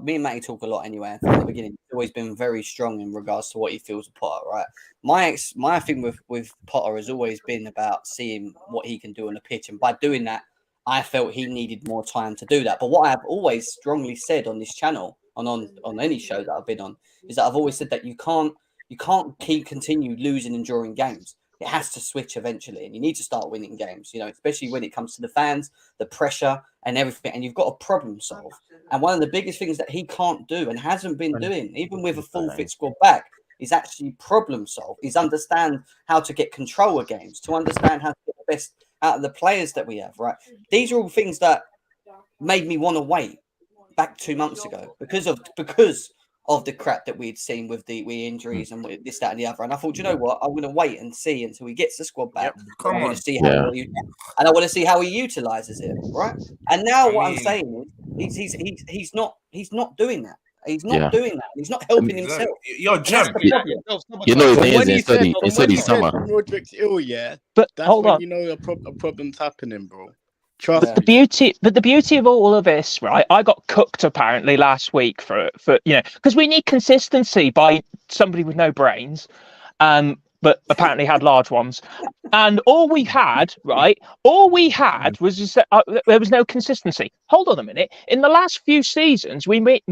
Me and Matty talk a lot anyway. From the beginning, he's always been very strong in regards to what he feels of Potter, right? My thing with Potter has always been about seeing what he can do on the pitch, and by doing that, I felt he needed more time to do that. But what I have always strongly said on this channel, on any show that I've been on, is that I've always said that you can't continue losing and drawing games. It has to switch eventually, and you need to start winning games, especially when it comes to the fans, the pressure and everything, and you've got to problem solve. And one of the biggest things that he can't do and hasn't been doing, even with a full fit squad back, is actually problem solve, is understand how to get control of games, to understand how to get the best out of the players that we have, right? These are all things that made me want to wait back 2 months ago because of the crap that we'd seen with the injuries and with this, that, and the other. And I thought, you know what? I'm going to wait and see until he gets the squad back. I want to see how he utilizes it, right? And now what I'm saying is he's not doing that. He's not doing that. He's not helping himself.
Yo, Jem.
Instead he's summer.
Roderick's ill, yeah.
But
that's
hold
when
on.
You know a problem's happening, bro. Trust
the beauty of all of this, right? I got cooked apparently last week for because we need consistency by somebody with no brains, but apparently had large ones. And all we had was just there was no consistency. Hold on a minute. In the last few seasons, we met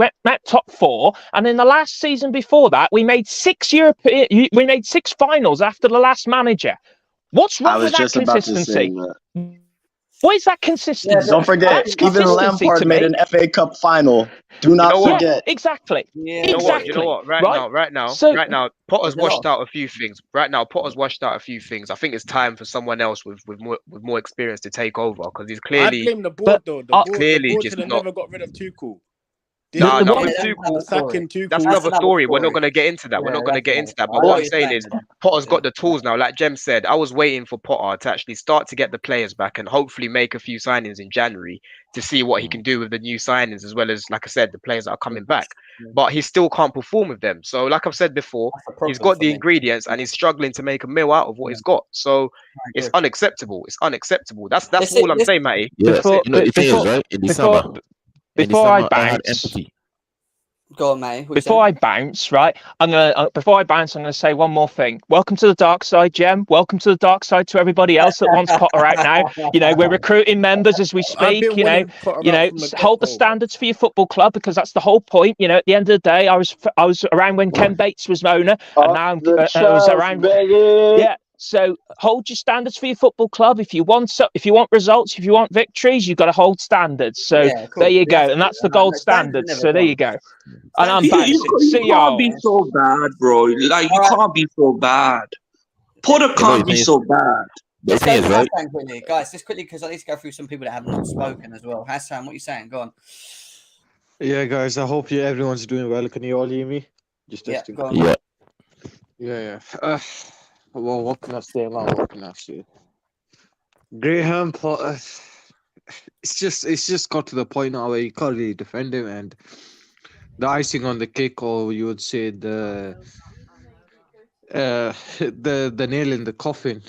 top 4, and in the last season before that, we made 6 finals after the last manager. What's wrong with that consistency? What is that consistency?
Don't forget,
That's
even
consistency
Lampard
to
made
me.
an FA Cup final. Do not forget.
Yeah, exactly.
Yeah.
You know what?
Exactly.
Right now, Potter's washed out a few things. Potter's washed out a few things. I think it's time for someone else with more experience to take over because he's
I
clearly
blame the board though. The board
just
should have
not.
never got rid of Tuchel.
No,
That's
that's another story. We're not going to get into that. We're not going to get into that. But what I'm saying is, Potter's got the tools now. Like Jem said, I was waiting for Potter to actually start to get the players back and hopefully make a few signings in January to see what he can do with the new signings, as well as, like I said, the players that are coming back. But he still can't perform with them. So, like I've said before, he's got the ingredients and he's struggling to make a meal out of what he's got. So it's unacceptable. It's unacceptable. That's all I'm saying, Matty.
Yeah, you know the thing is, right? In December, I had empathy.
Go on, mate.
Before I bounce, right? I'm gonna say one more thing. Welcome to the dark side, Jem. Welcome to the dark side to everybody else that wants Potter out now. You know, we're recruiting members as we speak. You know, hold the standards for your football club because that's the whole point. You know, at the end of the day, I was around when Ken Bates was owner, and now I was around. Yeah. So hold your standards for your football club. If you want results, if you want victories, you've got to hold standards. So there you go, and that's the gold standard. So there you go. And I'm back.
You can't be so bad, bro. Like you can't be so bad. Potter can't be so bad.
The thing is, right? Quickly, guys, just quickly because I need to go through some people that have not spoken as well. Hassan, what are you saying? Go on.
Yeah, guys. I hope everyone's doing well. Can you all hear me? Just testing.
Go on.
Yeah. Well, what can I say, man? What can I say? Graham Potter, it's just got to the point now where you can't really defend him, and the icing on the cake, or you would say the nail in the coffin,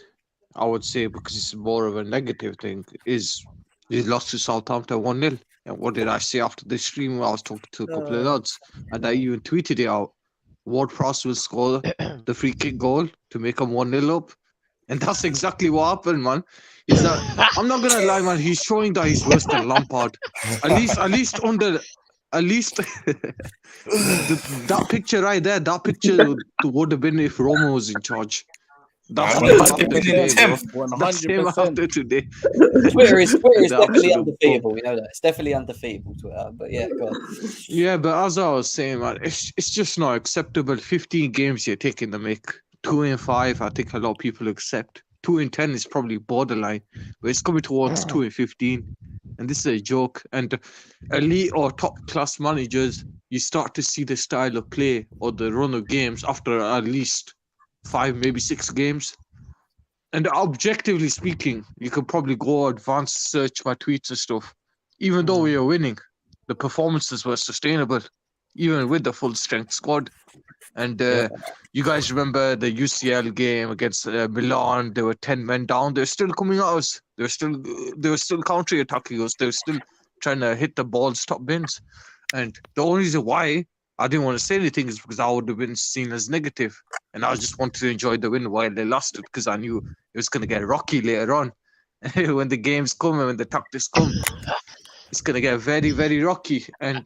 I would say, because it's more of a negative thing, is he lost to Southampton 1-0. And what did I say after the stream? I was talking to a couple of lads, and I even tweeted it out. Ward-Prowse will score the free kick goal to make him 1-0 up. And that's exactly what happened, man. Is that I'm not gonna lie, man, he's showing that he's worse than Lampard. At least that picture right there, that picture would have been if Roma was in charge. That's after today.
Twitter is definitely undefeatable. We know that. It's definitely undefeatable, Twitter. But yeah, go on.
Yeah, but as I was saying, man, it's just not acceptable. 15 games you're taking to make 2-5. I think a lot of people accept. 2-10 is probably borderline, but it's coming towards 2-15. And this is a joke. And elite or top class managers, you start to see the style of play or the run of games after at least 5, maybe 6 games. And objectively speaking, you could probably go advanced search my tweets and stuff. Even though we were winning, the performances were sustainable, even with the full strength squad. And you guys remember the UCL game against Milan? There were 10 men down. They're still coming at us. They were still counter-attacking us. They were still trying to hit the ball's top bins. And the only reason why I didn't want to say anything is because I would have been seen as negative. And I just wanted to enjoy the win while they lost it, because I knew it was going to get rocky later on. When the games come and when the tactics come, it's going to get very, very rocky. And,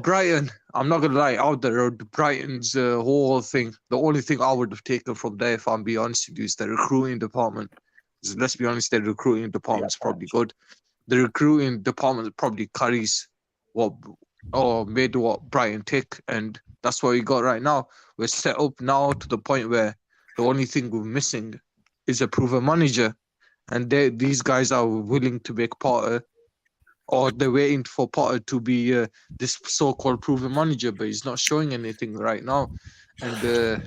Brighton, I'm not going to lie, out there, Brighton's whole thing, the only thing I would have taken from there, if I'm being honest with you, is the recruiting department. So let's be honest, the recruiting department's probably good. The recruiting department probably carries made what Brighton tick, and that's what we got right now. We're set up now to the point where the only thing we're missing is a proven manager, and these guys are willing to make Potter, or they're waiting for Potter to be this so-called proven manager, but he's not showing anything right now. And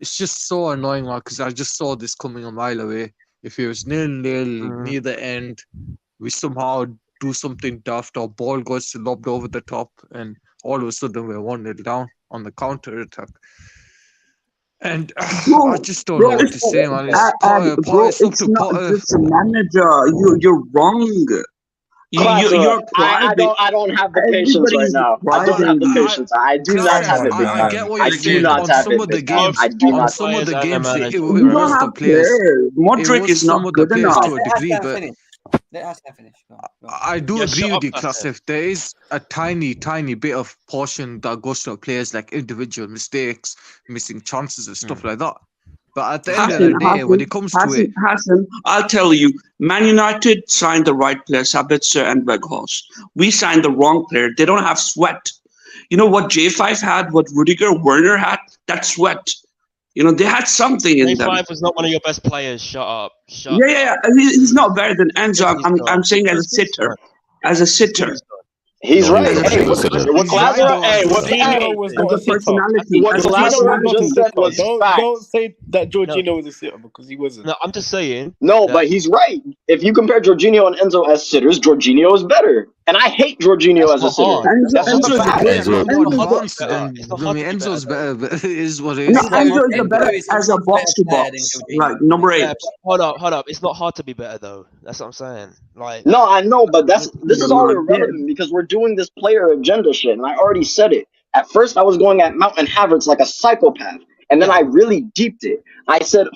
it's just so annoying, man, because I just saw this coming a mile away. If it was 0-0 near the end, we somehow do something daft, or ball goes lobbed over the top, and all of a sudden we're 1-0 down on the counter-attack. And I just don't know what to say, man.
It's not just a manager. You're wrong.
I don't have the patience right now. I don't have the patience. I do not have it.
I get what you're saying. On some of the games, it was the players.
Modric is not good enough.
To a degree, but I do agree with you, Klaus. If there is a tiny bit of portion that goes to players, like individual mistakes, missing chances and stuff like that, But at the end of the day, when it comes to it,
Hassan, I'll tell you, Man United signed the right player, Sabitzer and Weghorst. We signed the wrong player. They don't have sweat. You know what J5 had, what Rudiger, Werner had? That sweat. You know, they had something in them.
J5 was not one of your best players. Shut up.
Yeah. He's not better than Enzo. I'm saying as a sitter. As a sitter.
He's right. Hey, what
Glasner just said was facts. Don't say that Jorginho was a sitter because he wasn't.
No, I'm just saying.
No, but he's right. If you compare Jorginho and Enzo as sitters, Jorginho is better. And I hate Jorginho as a sitter.
Enzo's better, but it is what it is.
No, Enzo is better as a box to box. Right, number 8.
Yeah, hold up. It's not hard to be better though. That's what I'm saying. Like,
no, I know, but this is all irrelevant because we're doing this player agenda shit, and I already said it. At first, I was going at Mount and Havertz like a psychopath, and then I really deeped it. I said,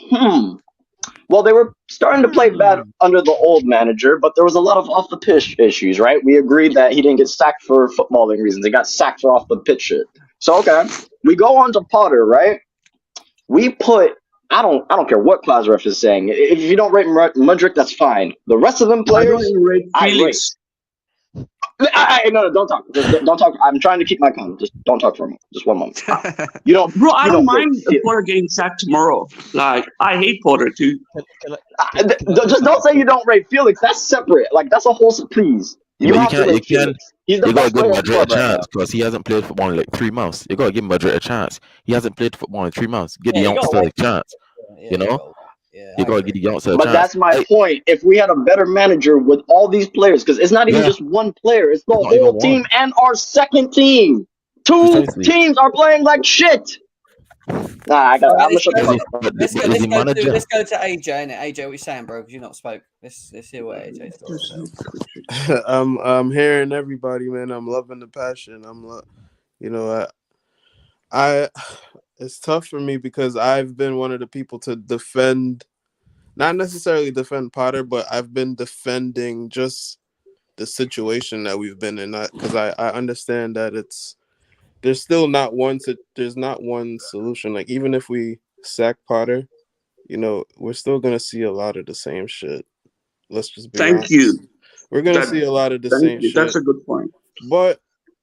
well, they were starting to play bad under the old manager, but there was a lot of off the pitch issues, right? We agreed that he didn't get sacked for footballing reasons. He got sacked for off the pitch shit. So, okay, we go on to Potter, right? We put, I don't care what class ref is saying. If you don't rate Mudryk, that's fine. The rest of them players, I rate. No, don't talk. Don't talk. I'm trying to keep my calm. Just don't talk for a moment. Just one moment. You don't,
bro. I don't mind Porter getting sacked tomorrow. Like, I hate Porter too.
Just don't say you don't rate Felix. That's separate. Like, that's a whole. Please. You have to rate Felix. He's the best player
in the club a chance because he hasn't played football in like 3 months. You gotta give Madrid a chance. He hasn't played football in 3 months. Give the youngster a chance. You know. You gotta give the youngster a chance.
But that's my point. If we had a better manager with all these players, because it's not even just one player, it's the whole team and our second team. Two teams are playing like shit. Nah, let's go
to AJ. And AJ, what are you saying, bro? Because you not spoke. Let's hear what AJ's thoughts.
I'm hearing everybody, man. I'm loving the passion. I it's tough for me because I've been one of the people to defend, not necessarily defend Potter, but I've been defending just the situation that we've been in. Because I understand that there's not one solution. Like, even if we sack Potter, we're still gonna see a lot of the same shit. Let's just be honest. We're gonna see a lot of the same shit.
That's a good point.
But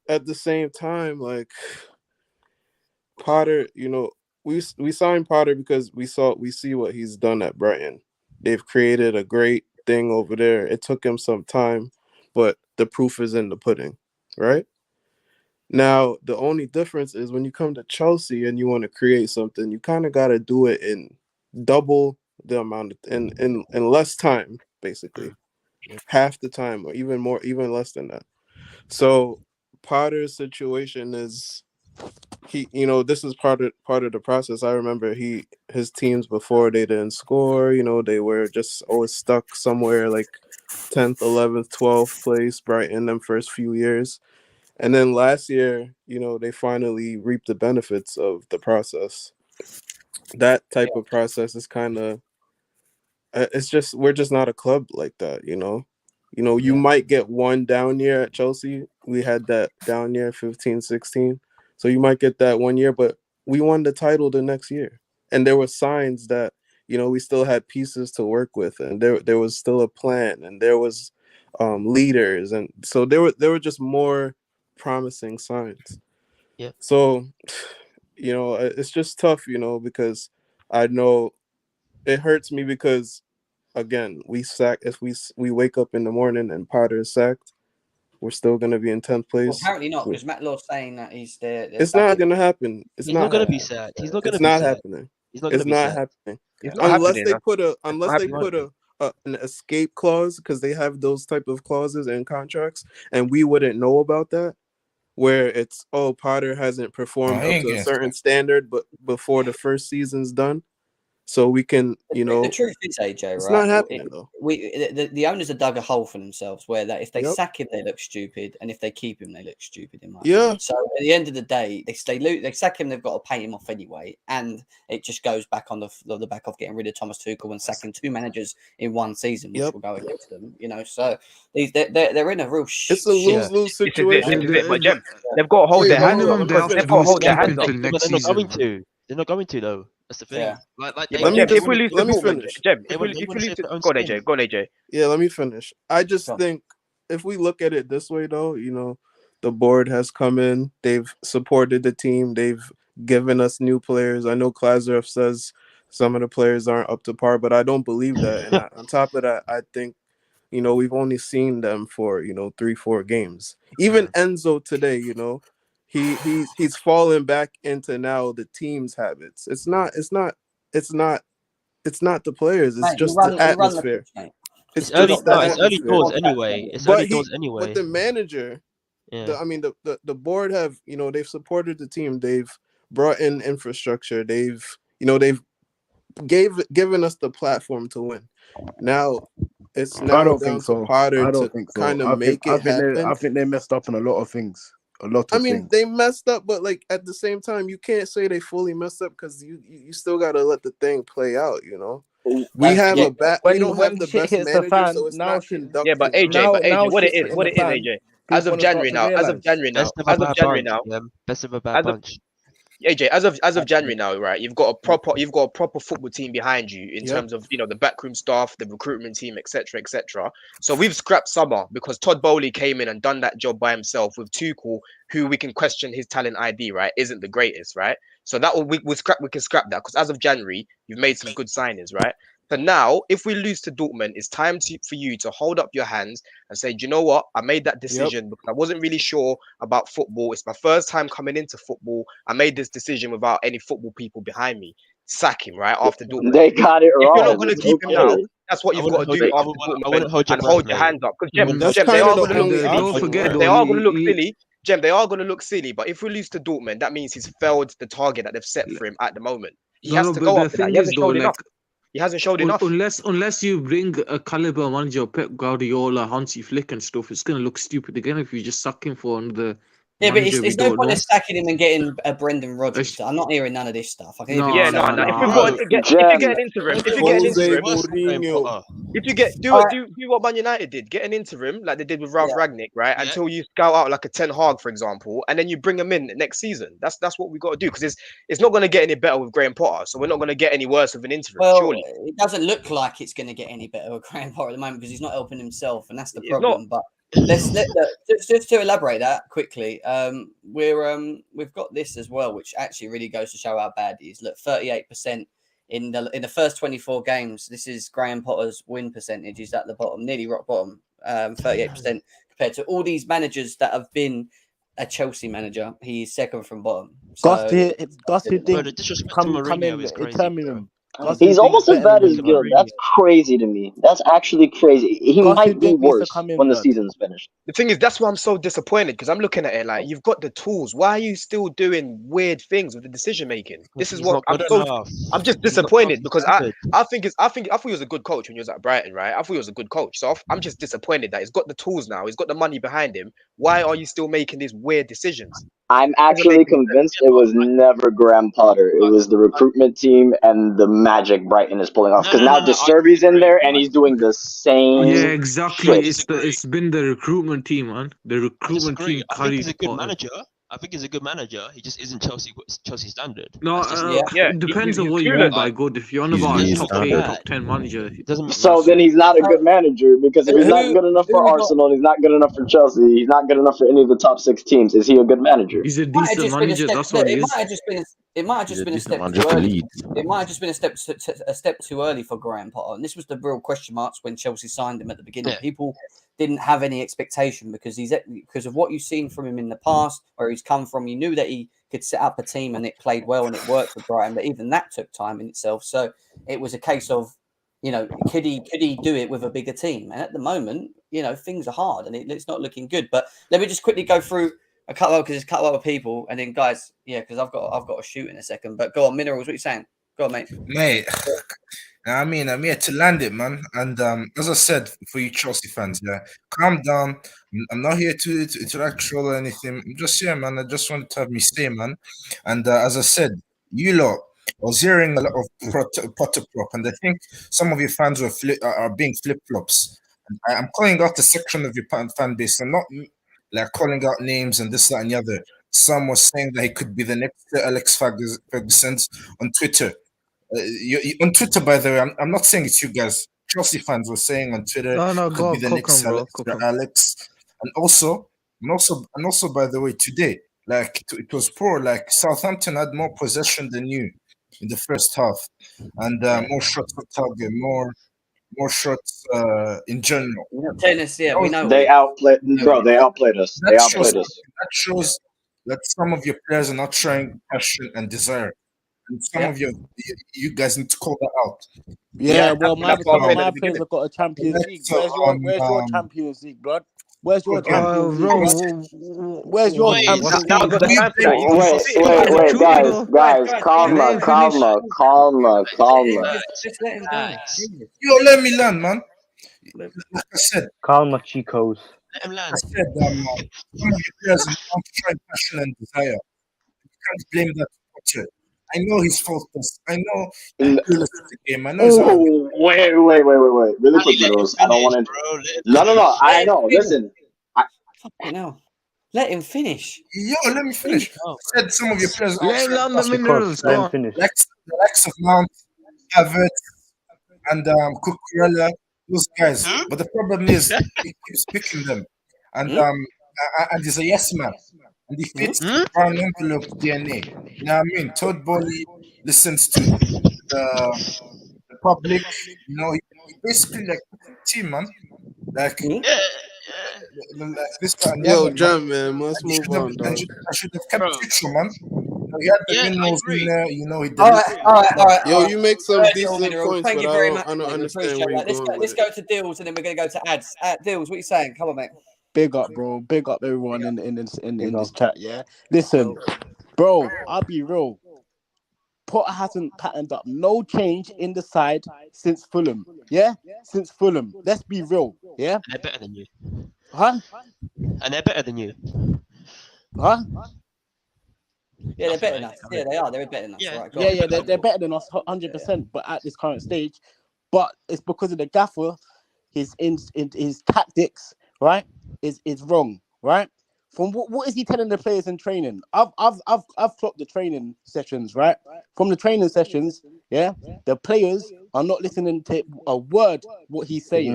at the same time, like, Potter, we signed Potter because we see what he's done at Brighton. They've created a great thing over there. It took him some time, but the proof is in the pudding, right? Now, the only difference is when you come to Chelsea and you want to create something, you kind of got to do it in double the amount in less time, basically. Half the time, or even more, even less than that. So Potter's situation is this is part of the process. I remember his teams before, they didn't score, they were just always stuck somewhere like 10th, 11th, 12th place, Brighton, them first few years. And then last year, they finally reaped the benefits of the process. That type of process is kind of, we're just not a club like that, You might get one down year at Chelsea. We had that down year, 15, 16. So you might get that 1 year, but we won the title the next year. And there were signs that, we still had pieces to work with, and there was still a plan, and there was leaders. And so there were just more promising signs.
Yeah.
So, it's just tough, because I know it hurts me because, again, if we wake up in the morning and Potter is sacked, we're still going to be in 10th place.
Well, apparently not, because Matt Law's saying that he's there.
It's not going to happen.
He's not going to be sacked. He's not going to be
sacked.
happening.
It's not happening. Unless they put an escape clause, because they have those type of clauses in contracts, and we wouldn't know about that, where it's, Potter hasn't performed up to a certain standard, but before the first season's done. So we can,
The truth is, AJ, right?
It's not happening, though.
The owners have dug a hole for themselves where that if they sack him, they look stupid, and if they keep him, they look stupid. In my opinion. So at the end of the day, they sack him, they've got to pay him off anyway, and it just goes back on the back of getting rid of Thomas Tuchel and sacking 2 managers in one season, which will go against them. So they're in a real.
It's a lose-lose situation.
They've got to hold their hands up. They've got to hold their hands up.
They're not going to though. That's the thing.
Yeah.
Like
Yeah,
they,
but Jem,
they
if we
want
lose to
let me
Dortmund,
finish.
Jem,
they
if we
want, they
if
want
we
to
lose
save
to
their own
go on,
skin.
AJ, go on, AJ.
Yeah, let me finish. I just
Sure.
think if we look at it this way, though, the board has come in, they've supported the team, they've given us new players. I know Klazarov says some of the players aren't up to par, but I don't believe that. And on top of that, I think, we've only seen them for, 3-4 games. Even Enzo today, he's fallen back into now the team's habits. It's not the players, it's
Mate,
just the
you run the
atmosphere.
pitch, mate.
It's
It's early.
just the
No, it's early
atmosphere.
doors anyway. It's early doors anyway.
But the manager,
Yeah.
the board have, they've supported the team. They've brought in infrastructure. They've given us the platform to win. Now it's
I
now
don't
down
think
to
so.
Potter
I
to
don't think so.
kind of
I
make it
think
happen.
I think they messed up on a lot of things. A lot
I
of
mean,
things.
they messed up, but like at the same time, you can't say they fully messed up because you still gotta let the thing play out. We have
yeah.
we don't
When
have the
shit
best
hits the
manager,
fan,
so it's
now
not
shit.
conductive.
Yeah, but AJ, what it
shit's hitting
is,
the fan,
AJ.
people
As of
wanna start
January
to
now,
Best of a bad bunch. Yeah. Best of a bad
as of
bunch.
AJ, as of January now, right? You've got a proper football team behind you in
Yep.
terms of the backroom staff, the recruitment team, etc., etc. So we've scrapped summer because Todd Bowley came in and done that job by himself with Tuchel, who we can question his talent ID, right? Isn't the greatest, right? So that we can scrap that because as of January, you've made some good signings, right? So now, if we lose to Dortmund, it's time for you to hold up your hands and say, do you know what? I made that decision because I wasn't really sure about football. It's my first time coming into football. I made this decision without any football people behind me. Sack him, right? After Dortmund.
They got it
If you're not
wrong.
going to
It's
keep him now,
okay.
that's what
I
you've got
wouldn't
to do
hold.
after
I
Dortmund
wouldn't hold your
and
breath,
hold your
mate.
hands up. Because Jem,
That's
they
kind
are
of the
going to look
only
silly.
don't
option.
forget,
Though.
They
though,
are going to look silly. Jem, they are going to look silly. But if we lose to Dortmund, that means he's failed the target that they've set for him at the moment. He has to
but
go
the
up to that.
thing
He
is,
hasn't
though,
showed
like,
enough. He hasn't showed enough.
unless you bring a caliber manager, Pep Guardiola, Hansi Flick, and stuff, it's gonna look stupid again if you just suck him for the.
Yeah, but
manager we
it's no
don't
point
know.
in sacking him and getting a Brendan Rodgers. I'm not hearing none of this stuff. I can
No,
even
no,
If we've
no.
got if you get an interim, if you get an
Jose
interim,
Mourinho.
if you get do what Man United did, get an interim like they did with Ralph Ragnick, right?
Yeah.
Until you scout out like a Ten Hag, for example, and then you bring him in next season. That's what we got to do because it's not going to get any better with Graham Potter, so we're not going to get any worse with an interim.
Well,
surely
it doesn't look like it's going to get any better with Graham Potter at the moment because he's not helping himself, and that's the
it's
problem.
not.
But just to elaborate that quickly, we've got this as well, which actually really goes to show how bad he is. Look, 38% in the first 24 games. This is Graham Potter's win percentage. He's at the bottom, nearly rock bottom, 38% compared to all these managers that have been a Chelsea manager. He's second from bottom.
Gus
So,
Bro,
didn't
the disrespect to
come
Mourinho
in
is crazy,
determine
bro.
him.
He's almost as bad as Gil. That's crazy to me. That's actually crazy. He might be worse when the season's finished.
The thing is, that's why I'm so disappointed because I'm looking at it like you've got the tools. Why are you still doing weird things with the decision making? This is what I'm just disappointed because I thought he was a good coach when he was at Brighton, right? I thought he was a good coach. So I'm just disappointed that he's got the tools now. He's got the money behind him. Why are you still making these weird decisions?
I'm actually convinced it was never Graham Potter. It was the recruitment team and the magic Brighton is pulling off. Because now De Zerbi's in there and he's doing the same.
Yeah, exactly.
shit.
It's been the recruitment team, man. The recruitment team
I think
carried
he's a good
Potter.
manager. I think he's a good manager. He just isn't Chelsea standard.
No, it depends on what you mean by good. If you're on about a top 8, top 10 manager,
So then he's not a good manager because if he's not good enough for Arsenal, he's not good enough for Chelsea, he's not good enough for any of the top 6 teams. Is he a good manager?
He's a decent manager. That's what he is.
It might have just been a step too early. It might have just been a step too early for Graham Potter, and this was the real question marks when Chelsea signed him at the beginning.
Yeah.
People didn't have any expectation because of what you've seen from him in the past, where he's come from. You knew that he could set up a team and it played well and it worked for Brighton, but even that took time in itself. So it was a case of, could he do it with a bigger team? And at the moment, things are hard and it's not looking good. But let me just quickly go through a couple because there's a couple of people, and then guys, because I've got to shoot in a second. But go on, Minerals, what are you saying? Go on, mate.
I mean, I'm here to land it, man. And as I said, for you Chelsea fans, calm down. I'm not here to like troll or anything. I'm just here, man. I just wanted to have me say, man. And as I said, you lot, I was hearing a lot of Potter prop, and I think some of your fans are being flip-flops. I'm calling out the section of your fan base, and not like calling out names and this, that, and the other. Some was saying that he could be the next Alex Ferguson on Twitter. on Twitter, by the way, I'm not saying it's you guys. Chelsea fans were saying on Twitter,
No,
could
go
be the
cook
next
'em, bro. Cook 'em.
Alex, and also, by the way, today, like it was poor. Like Southampton had more possession than you in the first half, and more shots on target, more shots in general.
Tennis, yeah, we know.
They outplayed, bro. They outplayed us. They outplayed us.
That shows that some of your players are not showing passion and desire. And some of you guys need to call that out.
Yeah, well, some of my players have got a Champions League. Where's your Champions League, blood? Where's your Champions League? Where's your Champions League?
Wait, guys, calma.
Just let him go.
Yo, let me learn, man. Like I said,
calma, chicos.
Let him learn.
I said, some of your players are not showing passion and desire. You can't blame that to I know he's faultless. I know he's clueless at the game. I know he's
wait. Really quickly, Rose. I don't want to. No. I know. Listen.
No. Let him finish.
Yo, let me finish. I said some of your players are
Let him learn the minerals. Go on.
the likes of Mount, Havertz, and Cucurella, those guys. But the problem is he keeps picking them, and he's a yes man. And he fits the brown envelope DNA. You know what I mean? Todd Bowley listens to the public. You know, he basically like team, man. Like this time.
Yo, Jam, man, let's move on, dog.
I should have kept Tuchel, man. He had the minerals in there. You know, he did.
All right.
Yo, you make some decent points,
Thank
but
you very much.
I don't understand where you're going.
Let's go to Dills, and then we're going to go to ads. Dills, what are you saying? Come on, mate.
Big up, bro. Big up everyone in this chat. Yeah. Listen, bro. I'll be real. Potter hasn't patterned up no change in the side since Fulham. Yeah, since Fulham. Let's be real. Yeah.
And they're better than you.
Huh?
And they're better than you.
Huh?
Yeah, they're better than us. Yeah, they are. They're better than us.
Yeah,
Right, they're better than us, 100%. But at this current stage, but it's because of the gaffer. His tactics, right, is wrong, right? From what is he telling the players in training? I've clocked the training sessions, right? From the training sessions, yeah, the players are not listening to a word what he's saying.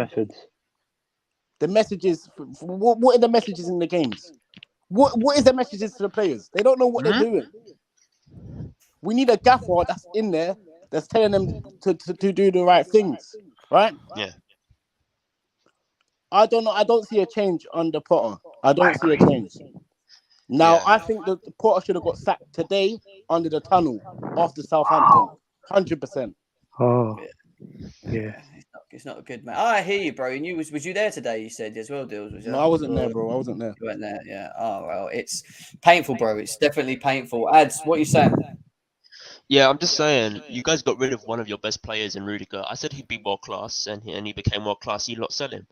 The messages, what are the messages in the games? What is the messages to the players? They don't know what they're doing. We need a gaffer that's in there that's telling them to do the right things, right?
Yeah.
I don't know. I don't see a change under Potter. I don't see a change. Now,
Yeah.
I think that Potter should have got sacked today under the tunnel after Southampton. 100%.
Oh, yeah.
It's not good, man. I hear you, bro. And you was you there today? You said as well, Dills. Was you?
No, I wasn't there, bro. I wasn't there.
You weren't there, yeah. Oh well, it's painful, bro. It's definitely painful. Ads, what are you saying?
Yeah, I'm just saying, you guys got rid of one of your best players in Rudiger. I said he'd be world class, and he became world class. You lot sell him.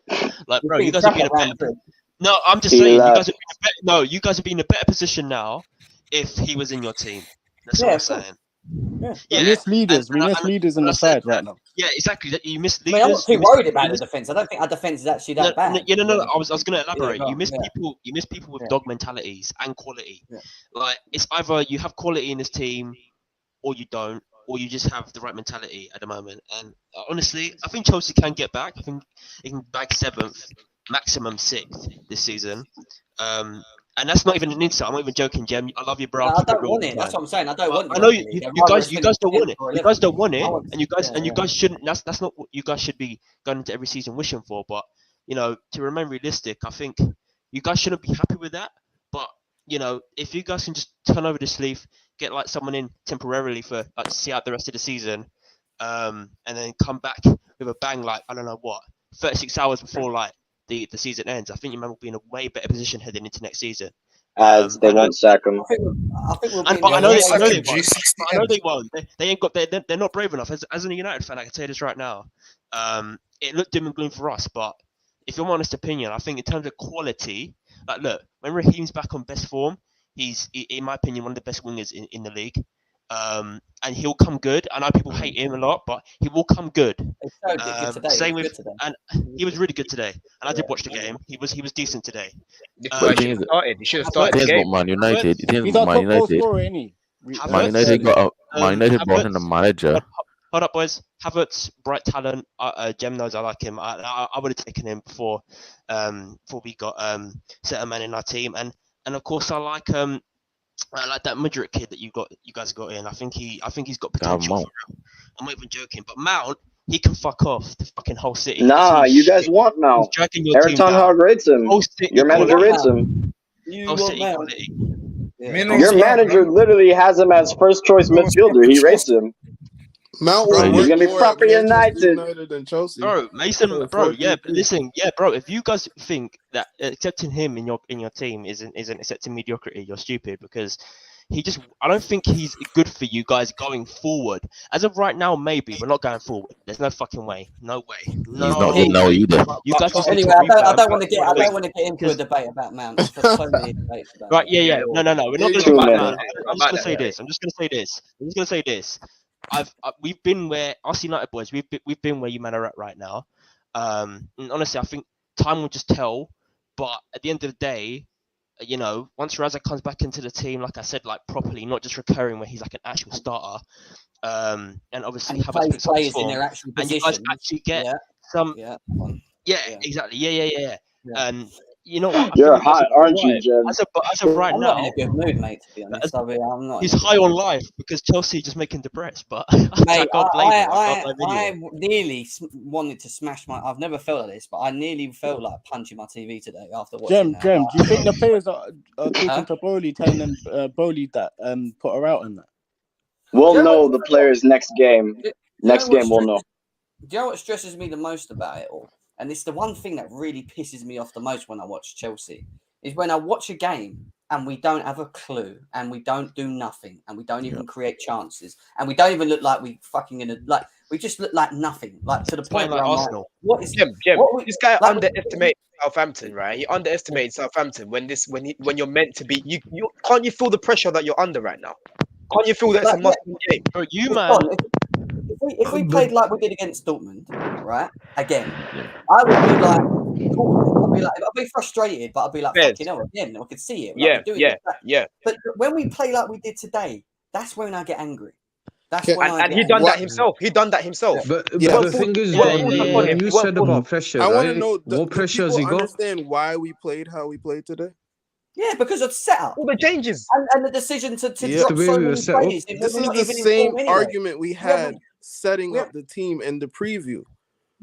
Like, bro, you guys are being a better. No, I'm just saying, you guys would be in a better position now if he was in your team. That's what I'm saying.
We miss leaders. We miss leaders in the side right now.
Yeah, exactly. You miss
I mean, I'm not too worried about the defense. I don't think our defense is actually that bad.
No. I was going to elaborate. You miss people. You miss people with dog mentalities and quality.
Yeah.
Like, it's either you have quality in this team, or you don't, or you just have the right mentality at the moment. And honestly, I think Chelsea can get back. I think they can bag 7th, maximum 6th this season. And that's not even an insult. I'm not even joking, Jem. I love you, bro.
I don't want it. That's what I'm saying. I don't want it.
I know you guys don't want it. You guys don't want it, and you guys shouldn't. That's not what you guys should be going into every season wishing for. But to remain realistic, I think you guys shouldn't be happy with that. But if you guys can just turn over the sleeve, get like someone in temporarily for like see out the rest of the season, and then come back with a bang, like I don't know what, 36 hours before like the season ends, I think your man will be in a way better position heading into next season.
As they won't sack him.
I think we'll
I know they won't. They ain't got. They're not brave enough. As a United fan, I can tell you this right now. It looked doom and gloom for us, but if you're my honest opinion, I think in terms of quality, like look, when Raheem's back on best form, he's in my opinion one of the best wingers in the league. And he'll come good. I know people hate him a lot, but he will come good. Same with, and he was really good today. And I did watch the game. He was decent today.
He should have started the game.
Man United.
He's our top goal scorer, isn't he?
Man United brought in a manager
Hold up, boys. Havertz, bright talent. Jem knows I like him. I would have taken him before we got centre man in our team, and of course I like that Madrid kid that you guys got in. I think he's got potential. I'm not even joking. But Mount, he can fuck off the fucking whole city.
Nah, you guys want Mount. Eric Ten Hag rates him. Your manager rates him.
Whole city quality.
Your manager literally has him as first choice midfielder. He rates him.
Mount
he's gonna be proper United
than Chelsea.
Bro, Mason, bro, yeah, but listen, yeah, bro. If you guys think that accepting him in your team isn't accepting mediocrity, you're stupid because I don't think he's good for you guys going forward. As of right now, maybe we're not going forward. There's no fucking way, no way. No,
he's not good now either.
You guys just
anyway, I don't want to get into a debate about Mount. There's so many debates about
right? Yeah. No. We're not going to debate Mount. I'm just going to say this. We've been where us United boys. We've been where you man are at right now. And honestly, I think time will just tell. But at the end of the day, once Raza comes back into the team, like I said, like properly, not just recurring where he's like an actual starter. And obviously,
have players in their actual
and you guys actually get some. Yeah, exactly. Yeah. And you know what?
You're hot, aren't you, Jem?
As of right
I'm
now,
not in a good mood, mate. To be honest, I'm not.
He's high on life because Chelsea just making depressed. But
mate, I nearly wanted to smash my. I've never felt like this, but I nearly felt like punching my TV today after watching.
Jem, do you think the players are talking to Bowley, telling them Bowley that put her out in that?
We'll know the players next game. Next game, we'll know.
Do you know what stresses me the most about it all? And it's the one thing that really pisses me off the most when I watch Chelsea is when I watch a game and we don't have a clue and we don't do nothing and we don't even create chances and we don't even look like we we just look like nothing, like to the point where
Arsenal.
What is
Jem? This guy underestimated Southampton, right? He underestimated Southampton when you're meant to be. You can't you feel the pressure that you're under right now? Can't you feel that's a must-win game?
Bro, you man.
If we played like we did against Dortmund, right? Again, I would be like, I'd be frustrated, but I'd be like, fucking hell, again, I could see it. Like,
yeah.
But when we play like we did today, that's when I get angry. That's
when he done that himself.
But the thing is, you said about pressure.
I want to know
what pressure has he got?
Understand why we played how we played today?
Yeah, because of setup.
All the changes.
And the decision to drop so many players.
This is the same argument we had setting up the team in the preview.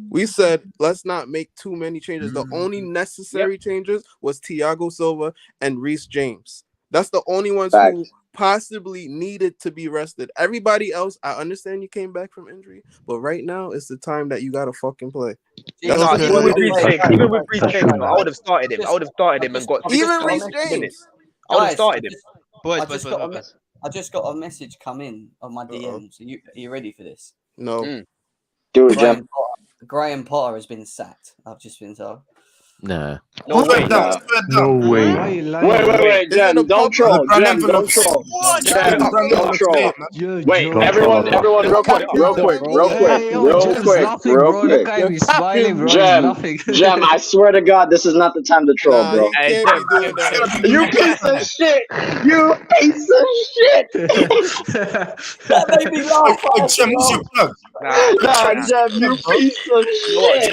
We said, let's not make too many changes. The only necessary changes was Thiago Silva and Rhys James. That's the only ones who possibly needed to be rested. Everybody else, I understand you came back from injury, but right now it's the time that you got to fucking play.
Even with Rhys James, I would have started him. And got
even Rhys James.
I would have started him.
I just got a message come in on my DM. So are you ready for this?
No.
Do it, Jem.
Graham Potter has been sacked. I've just been told.
Nah.
No way.
No way.
Wait, Jem, don't troll. Jem, don't troll. Wait, everyone, real quick. Jem, I swear to God, this is not the time to troll, bro. You piece of shit. You piece of shit.
That made me laugh.
Jem, who's your plug?
Nah, Jem, you piece of shit.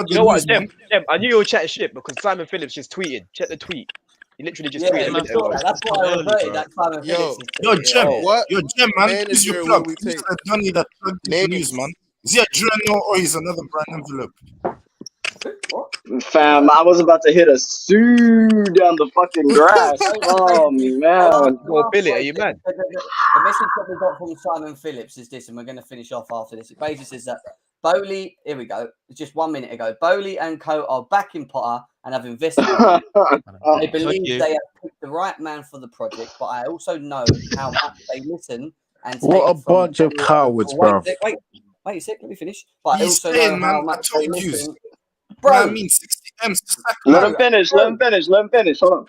You know what, Jem? I knew you were chatting shit because Simon Phillips just tweeted. Check the tweet. He literally just tweeted.
That's why I reverted that Simon Phillips.
Yo, Jem, man. Who's your plug? Who's Donny that plugged the news, man? Is he a Dreno or he's another brand envelope?
Fam, I was about to hit a Sue down the fucking grass. Oh, man.
Billy, are you mad?
The message that we got from Simon Phillips is this, and we're going to finish off after this. It basically says that Bowley, here we go, just 1 minute ago, Bowley and co are back in Potter and have invested in him. They believe they have picked the right man for the project, but I also know how much they listen and take
what a bunch of cowards, bro.
Wait a sec, let me finish. But I also know how much they listen. Bro,
I mean 60 M's.
Let him finish. Hold on.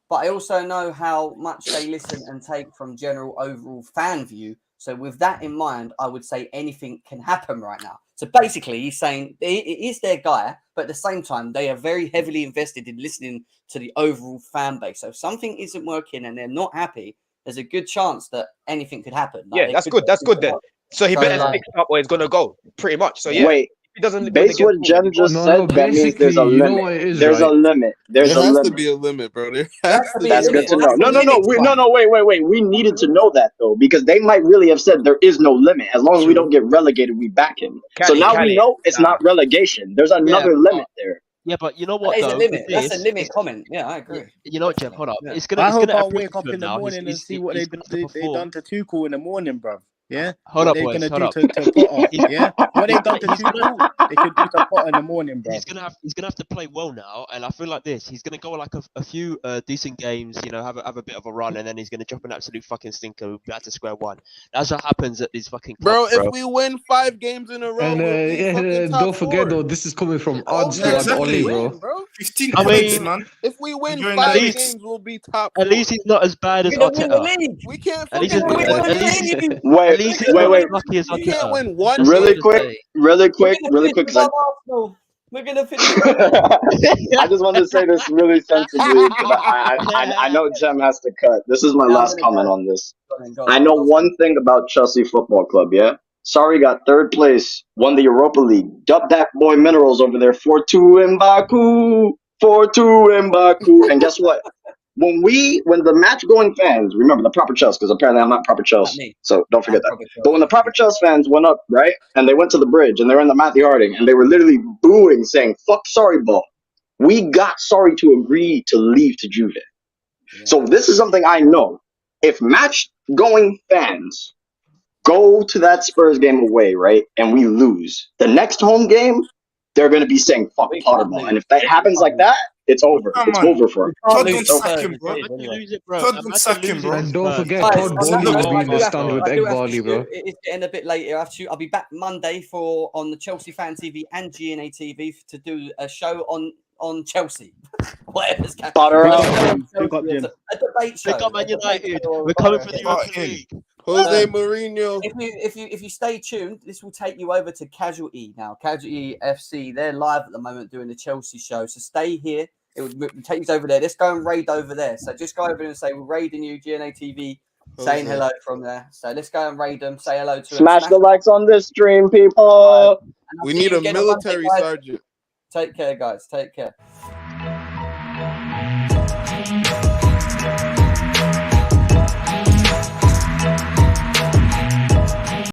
But I also know how much they listen and take from general overall fan view. So with that in mind, I would say anything can happen right now. So basically, he's saying it is their guy, but at the same time, they are very heavily invested in listening to the overall fan base. So if something isn't working and they're not happy, there's a good chance that anything could happen.
Like that's good. That's good then. So he
So,
better
like-
fix up or he's gonna go. Pretty much. So yeah.
Wait,
If he doesn't
based what Jem just said, that means there's a limit. There's a limit. There's
There
a
has to
limit.
be a limit, bro. There has to be
That's
a
good to
limit.
know. No. Wait. We needed to know that though, because they might really have said there is no limit. As long as we don't get relegated, we back him. So now we know it's not relegation. There's another limit there.
Yeah, but you know what?
That is a
though,
limit.
with
That's a
this,
limit
it's-
comment. Yeah, I agree.
You know what, Jem? Hold up.
Yeah.
It's gonna.
I
It's
hope
gonna
I'll
appeal
wake up
to him
in the
now.
morning and see what
he's gonna
they
perform.
done to Tuchel in the morning, bruv. Yeah.
Hold
what
up,
they
boys,
gonna
hold
do
up.
to Potter?
He's-
Yeah. What they done to
he's gonna-
Tuchel, they could do to Potter in the morning, bruv.
He's gonna have to play well now, and I feel like this. He's gonna go like a few decent games, you know, have a bit of a run, and then he's gonna drop an absolute fucking stinker. We'll be back to square one. That's what happens at these fucking clubs,
Bro, if we win 5 games in a row,
And
we'll be fucking top
don't forget
4.
though, this is coming from odds
Yeah,
to
exactly.
only, bro.
15
I
points,
mean,
man.
If we win
Enjoying
5
that.
games, we'll be top 4.
At least he's not as bad as
We're gonna win the
Arteta.
league.
We can't
At least
fucking
he's
win
at
one
least
game.
at
Wait,
least he's not as lucky as
We can't
Arteta.
win one
That's all
really
I'm gonna
quick,
say.
really quick,
We're gonna finish
'cause
above Arsenal. We're gonna finish.
I just wanted to say this really sensibly because I know Jem has to cut. This is my last comment on this. I know one thing about Chelsea Football Club, yeah? Sorry got 3rd place, won the Europa League. Dubbed that boy Minerals over there 4-2 in Baku. 4-2 in Baku. And guess what? When the match going fans, remember the proper Chelsea, because apparently I'm not proper Chelsea, so don't forget that. But when the proper Chelsea fans went up, right, and they went to the bridge and they were in the Matthew Harding and they were literally booing, saying, fuck sorry ball. We got sorry to agree to leave to Juve. So this is something I know. If match going fans go to that Spurs game away, right, and we lose, the next home game, they're going to be saying, fuck Potterball. And if that happens like that, it's over. It's over for him.
Todd don't sack him, bro.
Todd
don't sack him, bro.
And don't forget,
Guys,
Todd Bowley will be in the
I
stand with
do
Egg
have to
Barley,
shoot.
bro.
It's getting a bit later. I'll be back Monday on the Chelsea Fan TV and GNA TV to do a show on Chelsea. Whatever's happening.
Potter up.
A debate show.
Pick up Man United. We're coming for the Europa League.
Jose Mourinho.
If you stay tuned, this will take you over to Casualty now. Casualty FC, they're live at the moment doing the Chelsea show. So stay here. It will take you over there. Let's go and raid over there. So just go over there and say we're raiding you, GNA TV, saying hello from there. So let's go and raid them. Say hello to them.
Smash the likes on this stream, people.
We need a military sergeant.
Take care, guys. Take care.